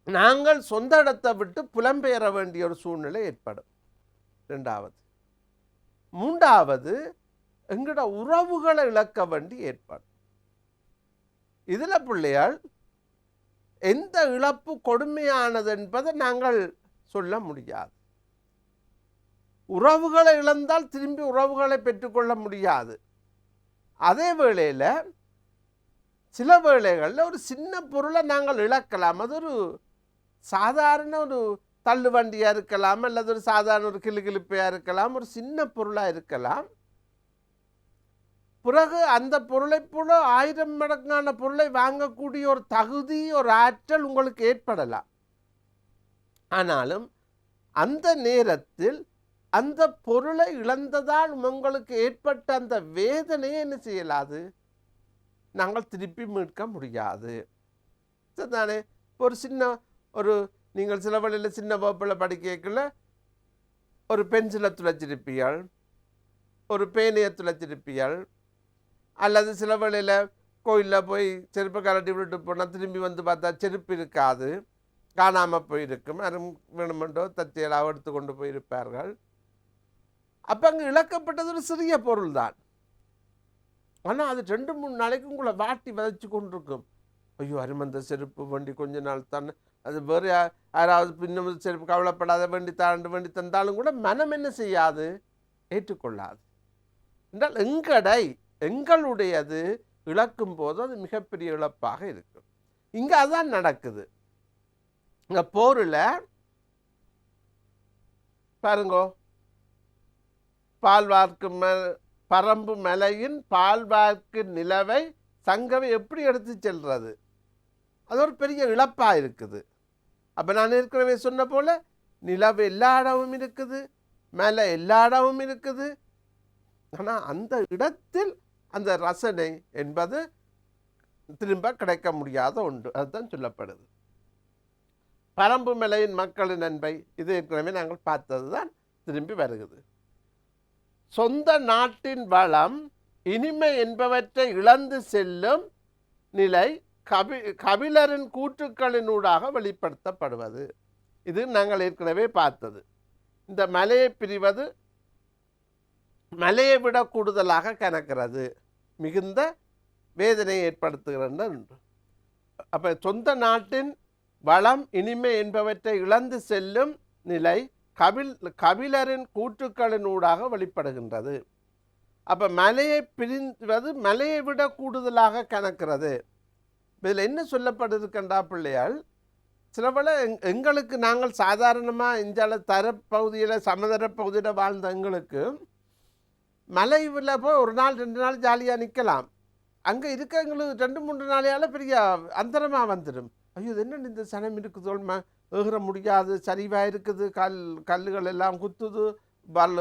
நாங்கள் சொந்த இடத்தை விட்டு புலம்பெயர வேண்டிய ஒரு சூழ்நிலை ஏற்படும். 2வது. 3வது, எங்களோட உறவுகளை இழக்க வேண்டி ஏற்படும். இதில் பிள்ளையால் எந்த இழப்பு கொடுமையானது என்பதை நாங்கள் சொல்ல முடியாது. உறவுகளை இழந்தால் திரும்பி உறவுகளை பெற்றுக்கொள்ள முடியாது. அதே வேளையில் சில வேளைகளில் ஒரு சின்ன பொருளை நாங்கள் இழக்கலாம். அது ஒரு சாதாரண ஒரு தள்ளு வண்டியாக இருக்கலாம், அல்லது ஒரு சாதாரண ஒரு கிளுகிழிப்பையாக இருக்கலாம், ஒரு சின்ன பொருளாக இருக்கலாம். பிறகு அந்த பொருளை போல 1000 மடங்கான பொருளை வாங்கக்கூடிய ஒரு தகுதி, ஒரு ஆற்றல் உங்களுக்கு ஏற்படலாம். ஆனாலும் அந்த நேரத்தில் அந்த பொருளை இழந்ததால் உங்களுக்கு ஏற்பட்ட அந்த வேதனையை என்ன செய்யலாது, நாங்கள் திருப்பி மீட்க முடியாது. தானே? ஒரு சின்ன ஒரு நீங்கள் சில வழியில் சின்ன வகுப்பில் படிக்கல ஒரு பென்சிலை துளைச்சிருப்பீர்கள், ஒரு பேனையை துளைச்சிருப்பீர்கள், அல்லது சில வழியில் கோயிலில் போய் செருப்பை கலட்டி விட்டு போனால் திரும்பி வந்து பார்த்தா செருப்பு இருக்காது, காணாமல் போயிருக்கும். யாரும் வேணுமென்றோ தச்சையெல்லாம் எடுத்து கொண்டு போயிருப்பார்கள். அப்போ அங்கே இழக்கப்பட்டது ஒரு சிறிய பொருள் தான். ஆனால் அது 2-3 நாளைக்கு உங்களை வாட்டி விதைச்சு கொண்டிருக்கும். ஐயோ, அருமந்த செருப்பு வண்டி கொஞ்ச நாள் தானே, அது வேறு யாராவது பின்னும் செருப்பு கவலைப்படாத வேண்டி தந்தாலும் கூட மனம் என்ன செய்யாது, ஏற்றுக்கொள்ளாது. என்றால் எங்களுடையது இழக்கும் போது அது மிகப்பெரிய இழப்பாக இருக்கும். இங்கே அதுதான் நடக்குது. இங்கே போரில் பாருங்கோ, பால்வார்க்கு பரம்பு மலையின் பால்வார்க்கு நிலவை சங்கவை எப்படி எடுத்து செல்றது, அது ஒரு பெரிய இழப்பாக இருக்குது. அப்போ நான் ஏற்கனவே சொன்ன போல் நிலவு எல்லா இடமும் இருக்குது, மலை எல்லா இடமும் இருக்குது. ஆனால் அந்த இடத்தில் அந்த ரசனை என்பது திரும்ப கிடைக்க முடியாத ஒன்று. அதுதான் சொல்லப்படுது. பரம்பு மலையின் மக்களின் அன்பை இது ஏற்கனவே நாங்கள் பார்த்தது தான் திரும்பி வருகிறது. சொந்த நாட்டின் வளம் இனிமை என்பவற்றை இழந்து செல்லும் நிலை கபிலரின் கூற்றுக்களினூடாக வெளிப்படுத்தப்படுவது. இது நாங்கள் ஏற்கனவே பார்த்தது. இந்த மலையை பிரிவது மலையை விட கூடுதலாக கணக்கிறது, மிகுந்த வேதனையை ஏற்படுத்துகிறது. அப்போ சொந்த நாட்டின் வளம் இனிமை என்பவற்றை இழந்து செல்லும் நிலை கபிலரின் கூற்றுக்களினூடாக வெளிப்படுகின்றது. அப்போ மலையை பிரிவது மலையை விட கூடுதலாக கணக்கிறது. இதில் என்ன சொல்லப்படுதுக்கண்டா பிள்ளையால், சிலவேளை எங்களுக்கு நாங்கள் சாதாரணமாக இந்த தரப்பகுதியில் சமதர பகுதியில் வாழ்ந்த எங்களுக்கு மலையில் போய் 1 நாள் 2 நாள் ஜாலியாக நிற்கலாம். அங்கே இருக்க எங்களுக்கு 2-3 நாளையால் பெரிய அந்தரமாக வந்துடும். ஐயோ, இது என்ன இந்த சனம் இருக்குது, ஏற முடியாது, சரிவாக இருக்குது, கல்லுகள் எல்லாம் குத்துது,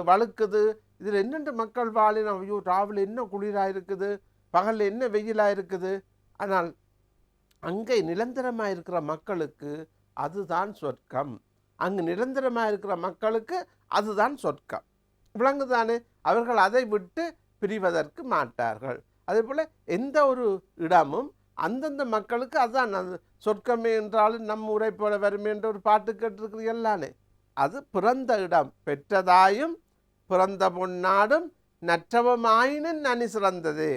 வழுக்குது, இதில் என்னென்று மக்கள் வாழின, ஐயோ ராவில் என்ன குளிராக இருக்குது, பகலில் என்ன வெயிலாக இருக்குது. ஆனால் அங்கே நிரந்தரமாக இருக்கிற மக்களுக்கு அதுதான் சொர்க்கம். அங்கு நிரந்தரமாக இருக்கிற மக்களுக்கு அதுதான் சொர்க்கம். விளங்குதானே? அவர்கள் அதை விட்டு பிரிவதற்கு மாட்டார்கள். அதே போல் எந்த ஒரு இடமும் அந்தந்த மக்களுக்கு அதுதான் அது சொர்க்கமே என்றாலும் நம் ஊரை போல வருமே என்ற ஒரு பாட்டு கேட்டிருக்கிறீங்களானே, அது பிறந்த இடம் பெற்றதாயும் பிறந்த பொன்னாடும் நற்றவமாயினும் நனி சிறந்தது.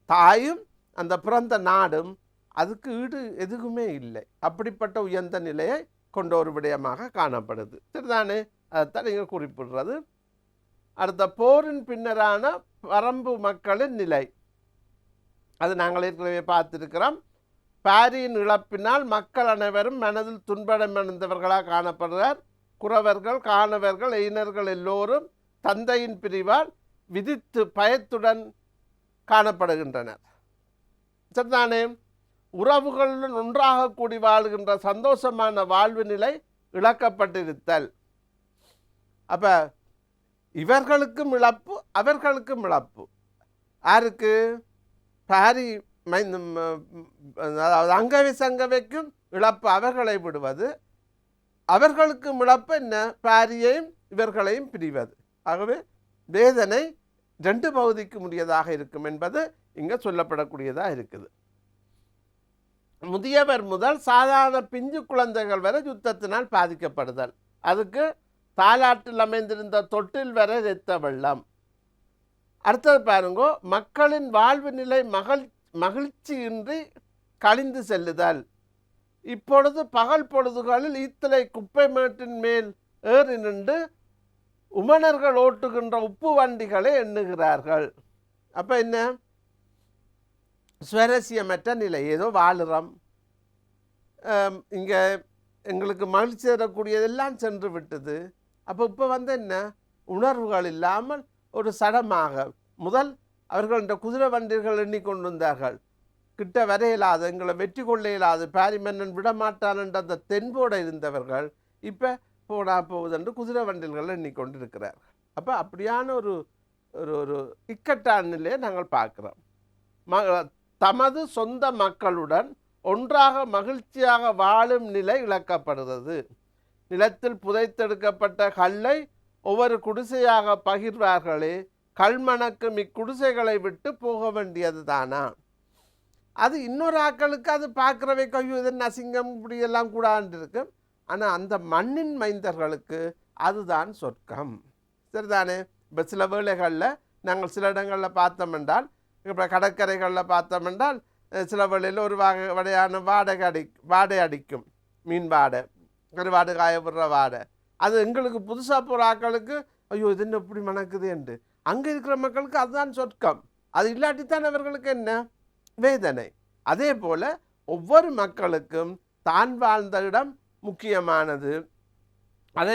தாயும் அந்த பிறந்த நாடும் அதுக்கு ஈடு எதுவுமே இல்லை. அப்படிப்பட்ட உயர்ந்த நிலையை கொண்ட ஒரு விடயமாக காணப்படுது. சரிதானே? அதுதான் நீங்கள் குறிப்பிடுறது. அடுத்த போரின் பின்னரான பரம்பு மக்களின் நிலை, அது நாங்கள் ஏற்கனவே பார்த்திருக்கிறோம். பாரியின் இழப்பினால் மக்கள் அனைவரும் மனதில் துன்பமடைந்தவர்களாக காணப்படுகிறார். குறவர்கள், காணவர்கள், எயினர்கள் எல்லோரும் தந்தையின் பிரிவால் விதித்து பயத்துடன் காணப்படுகின்றனர். சரிதானே? உறவுகளுடன் ஒன்றாக கூடி வாழ்கின்ற சந்தோஷமான வாழ்வு நிலை இழக்கப்பட்டிருத்தல். அப்போ இவர்களுக்கும் இழப்பு, அவர்களுக்கும் இழப்பு. யாருக்கு? பாரி அதாவது அங்கவை சங்கவைக்கும் இழப்பு அவர்களை விடுவது, அவர்களுக்கும் இழப்பு என்ன? பாரியையும் இவர்களையும் பிரிவது. ஆகவே வேதனை 2 பகுதிக்கு முடியதாக இருக்கும் என்பது இங்கே சொல்லப்படக்கூடியதாக இருக்குது. முதியவர் முதல் சாதாரண பிஞ்சு குழந்தைகள் வரை யுத்தத்தினால் பாதிக்கப்படுதல். அதுக்கு தாலாட்டில் அமைந்திருந்த தொட்டில் வரை இரத்த வெள்ளம். அடுத்தது பாருங்கோ, மக்களின் வாழ்வு நிலை மகிழ்ச்சியின்றி கழிந்து செல்லுதல். இப்பொழுது பகல் பொழுதுகளில் ஈத்தலை குப்பை மேட்டின் மேல் ஏறி நின்று உமணர்கள் ஓட்டுகின்ற உப்பு வண்டிகளை எண்ணுகிறார்கள். அப்போ என்ன, சுவாரஸ்யமற்ற நிலை, ஏதோ வாழுறோம், இங்கே எங்களுக்கு மகிழ்ச்சி தரக்கூடியதெல்லாம் சென்று விட்டது. அப்போ இப்போ என்ன, உணர்வுகள் இல்லாமல் ஒரு சடமாக முதல் அவர்கள் இந்த குதிரை வண்டிகள் எண்ணிக்கொண்டு வந்தார்கள். கிட்ட வரையிலாது, எங்களை வெற்றி கொள்ள இயலாது, பாரி மன்னன் விடமாட்டான் என்ற அந்த தென்போடு இருந்தவர்கள் இப்போ போடா போகுதென்று குதிரை வண்டில்கள் எண்ணிக்கொண்டு இருக்கிறார்கள். அப்போ அப்படியான ஒரு ஒரு ஒரு இக்கட்டான நிலையை நாங்கள் பார்க்குறோம். தமது சொந்த மக்களுடன் ஒன்றாக மகிழ்ச்சியாக வாழும் நிலை இழக்கப்படுகிறது. நிலத்தில் புதைத்தெடுக்கப்பட்ட கல்லை ஒவ்வொரு குடிசையாக பகிர்வார்களே, கல்மணக்கும் இக்குடிசைகளை விட்டு போக வேண்டியது தானா? அது இன்னொரு ஆக்களுக்கு அது பார்க்குறவை கையோ இதன் அசிங்கம் இப்படியெல்லாம் கூடாண்டு இருக்கும். ஆனால் அந்த மண்ணின் மைந்தர்களுக்கு அதுதான் சொர்க்கம். சரிதானே? இப்போ சில வேளைகளில் நாங்கள் சில இடங்களில் பார்த்தோம் என்றால், இப்போ கடற்கரைகளில் பார்த்தோம் என்றால் சில வேளையில் ஒரு வகையான வாடை அடிக்கும், மீன் வாடை, கருவாடு காய விடுற வாடை. அது எங்களுக்கு புதுசாக போகிற ஆக்களுக்கு ஐயோ இது என்ன இப்படி மணக்குது என்று, அங்கே இருக்கிற மக்களுக்கு அதுதான் சொர்க்கம். அது இல்லாட்டித்தான் அவர்களுக்கு என்ன வேதனை. அதே போல் ஒவ்வொரு மக்களுக்கும் தான் வாழ்ந்த இடம் முக்கியமானது. அதை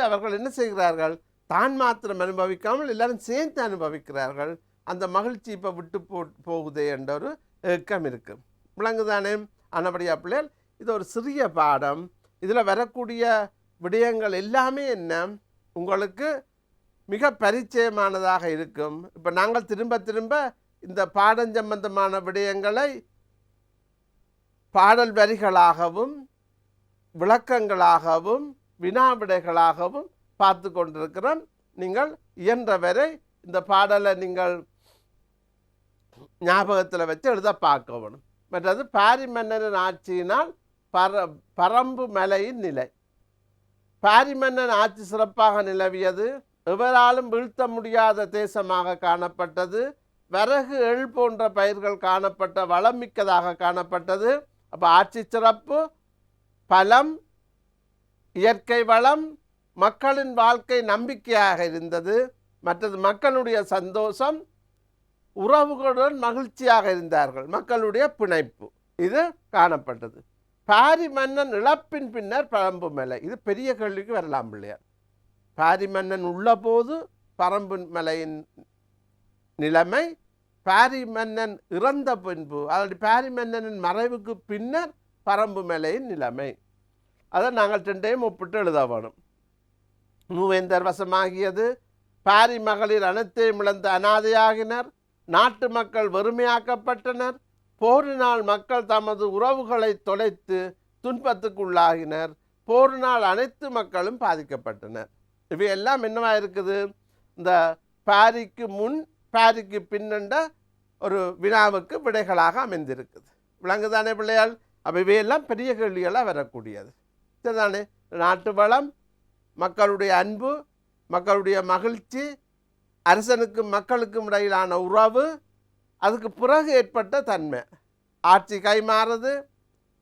அவர்கள் என்ன செய்கிறார்கள், தான் மாத்திரம் அனுபவிக்காமல் எல்லாரும் சேர்ந்து அனுபவிக்கிறார்கள். அந்த மகிழ்ச்சி இப்போ விட்டு போகுதே என்ற ஒரு ஏக்கம் இருக்குது. விளங்குதானே? ஆனபடியா பிள்ளைகள், இது ஒரு சிறிய பாடம். இதில் வரக்கூடிய விடயங்கள் எல்லாமே என்ன உங்களுக்கு மிக பரிச்சயமானதாக இருக்கும். இப்போ நாங்கள் திரும்ப திரும்ப இந்த பாடம் சம்பந்தமான விடயங்களை பாடல் வரிகளாகவும் விளக்கங்களாகவும் வினாவிடைகளாகவும் பார்த்து கொண்டிருக்கிறோம். நீங்கள் இயன்றவரை இந்த பாடலை நீங்கள் ஞாபகத்தில் வச்சு எழுத பார்க்கணும். மற்றது பாரி மன்னனின் ஆட்சியினால் பரம்பு மலையின் நிலை. பாரி மன்னன் ஆட்சி சிறப்பாக நிலவியது. எவராலும் வீழ்த்த முடியாத தேசமாக காணப்பட்டது. வரகு எள் போன்ற பயிர்கள் காணப்பட்ட வளம் மிக்கதாக காணப்பட்டது. அப்போ ஆட்சி சிறப்பு, பலம், இயற்கை வளம், மக்களின் வாழ்க்கை நம்பிக்கையாக இருந்தது. மற்றது மக்களுடைய சந்தோஷம், உறவுகளுடன் மகிழ்ச்சியாக இருந்தார்கள், மக்களுடைய பிணைப்பு, இது காணப்பட்டது. பாரி மன்னன் இழப்பின் பின்னர் பரம்பு மலை. இது பெரிய கேள்விக்கு வரலாம் பிள்ளையார். பாரி மன்னன் உள்ள போது பரம்பு மலையின் நிலைமை, பாரி மன்னன் இறந்த பின்பு, அதாவது பாரி மன்னனின் மறைவுக்கு பின்னர் பரம்பு மலையின் நிலைமை. அதை நாங்கள் ரெண்டையும் ஒப்பிட்டு எழுத வேணும். மூவேந்தர் வசமாகியது. பாரி மகளிர் அனைத்தையும் இழந்த அனாதையாகினர். நாட்டு மக்கள் வெறுமையாக்கப்பட்டனர். போரினால் மக்கள் தமது உறவுகளை தொலைத்து துன்பத்துக்குள்ளாகினர். போரினால் அனைத்து மக்களும் பாதிக்கப்பட்டனர். இவையெல்லாம் என்னவா இருக்குது, இந்த பாரிக்கு முன் பாரிக்கு பின்னண்ட ஒரு வினாவுக்கு விடைகளாக அமைந்திருக்குது. விளங்குதானே பிள்ளையால்? அப்போ இவையெல்லாம் பெரிய கேள்விகளாக வரக்கூடியது. சரிதானே? நாட்டு வளம், மக்களுடைய அன்பு, மக்களுடைய மகிழ்ச்சி, அரசனுக்கும் மக்களுக்கும் இடையிலான உறவு, அதுக்கு பிறகு ஏற்பட்ட தன்மை, ஆட்சி கைமாறுது,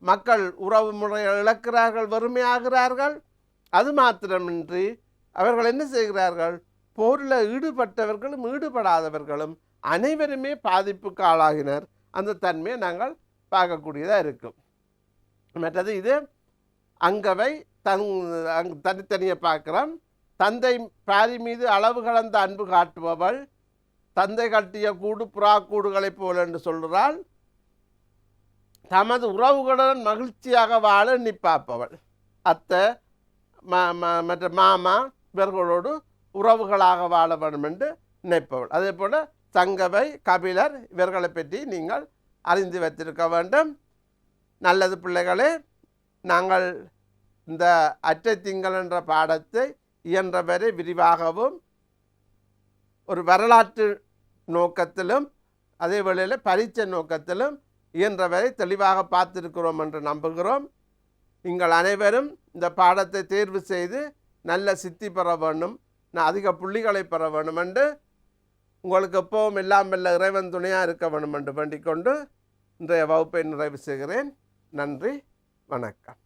மக்கள் உறவு முறையை இழக்கிறார்கள், வறுமையாகிறார்கள். அது மாத்திரமின்றி அவர்கள் என்ன செய்கிறார்கள், போரில் ஈடுபட்டவர்களும் ஈடுபடாதவர்களும் அனைவருமே பாதிப்புக்கு ஆளாகினர். அந்த தன்மையை நாங்கள் பார்க்கக்கூடியதாக இருக்கும். மற்றது இது அங்கவை தனித்தனியை பார்க்குறோம். தந்தை பாரி மீது அளவு கலந்த அன்பு காட்டுபவள், தந்தை கட்டிய கூடு புறா கூடுகளைப் போல என்று சொல்கிறாள். தமது உறவுகளுடன் மகிழ்ச்சியாக வாழ நிற்பாப்பவள், அத்தை மற்ற மாமா இவர்களோடு உறவுகளாக வாழ வேண்டும் என்று நினைப்பவள். அதே போல் சங்கவை, கபிலர் இவர்களை பற்றி நீங்கள் அறிந்து வைத்திருக்க வேண்டும். நல்லது பிள்ளைகளே, நாங்கள் இந்த அற்றை திங்கள் என்ற பாடத்தை இயன்றவரை விரிவாகவும் ஒரு வரலாற்று நோக்கத்திலும் அதே வேளையில் பரீட்சை நோக்கத்திலும் இயன்றவரை தெளிவாக பார்த்திருக்கிறோம் என்று நம்புகிறோம். நீங்கள் அனைவரும் இந்த பாடத்தை தேர்வு செய்து நல்ல சித்தி பெற வேண்டும், அதிக புள்ளிகளை பெற வேண்டும் என்று உங்களுக்கு எப்பவும் எல்லாம் வல்ல இறைவன் துணையாக இருக்க வேண்டும் என்று வேண்டிக் கொண்டு இன்றைய வகுப்பை நிறைவு செய்கிறேன். நன்றி, வணக்கம்.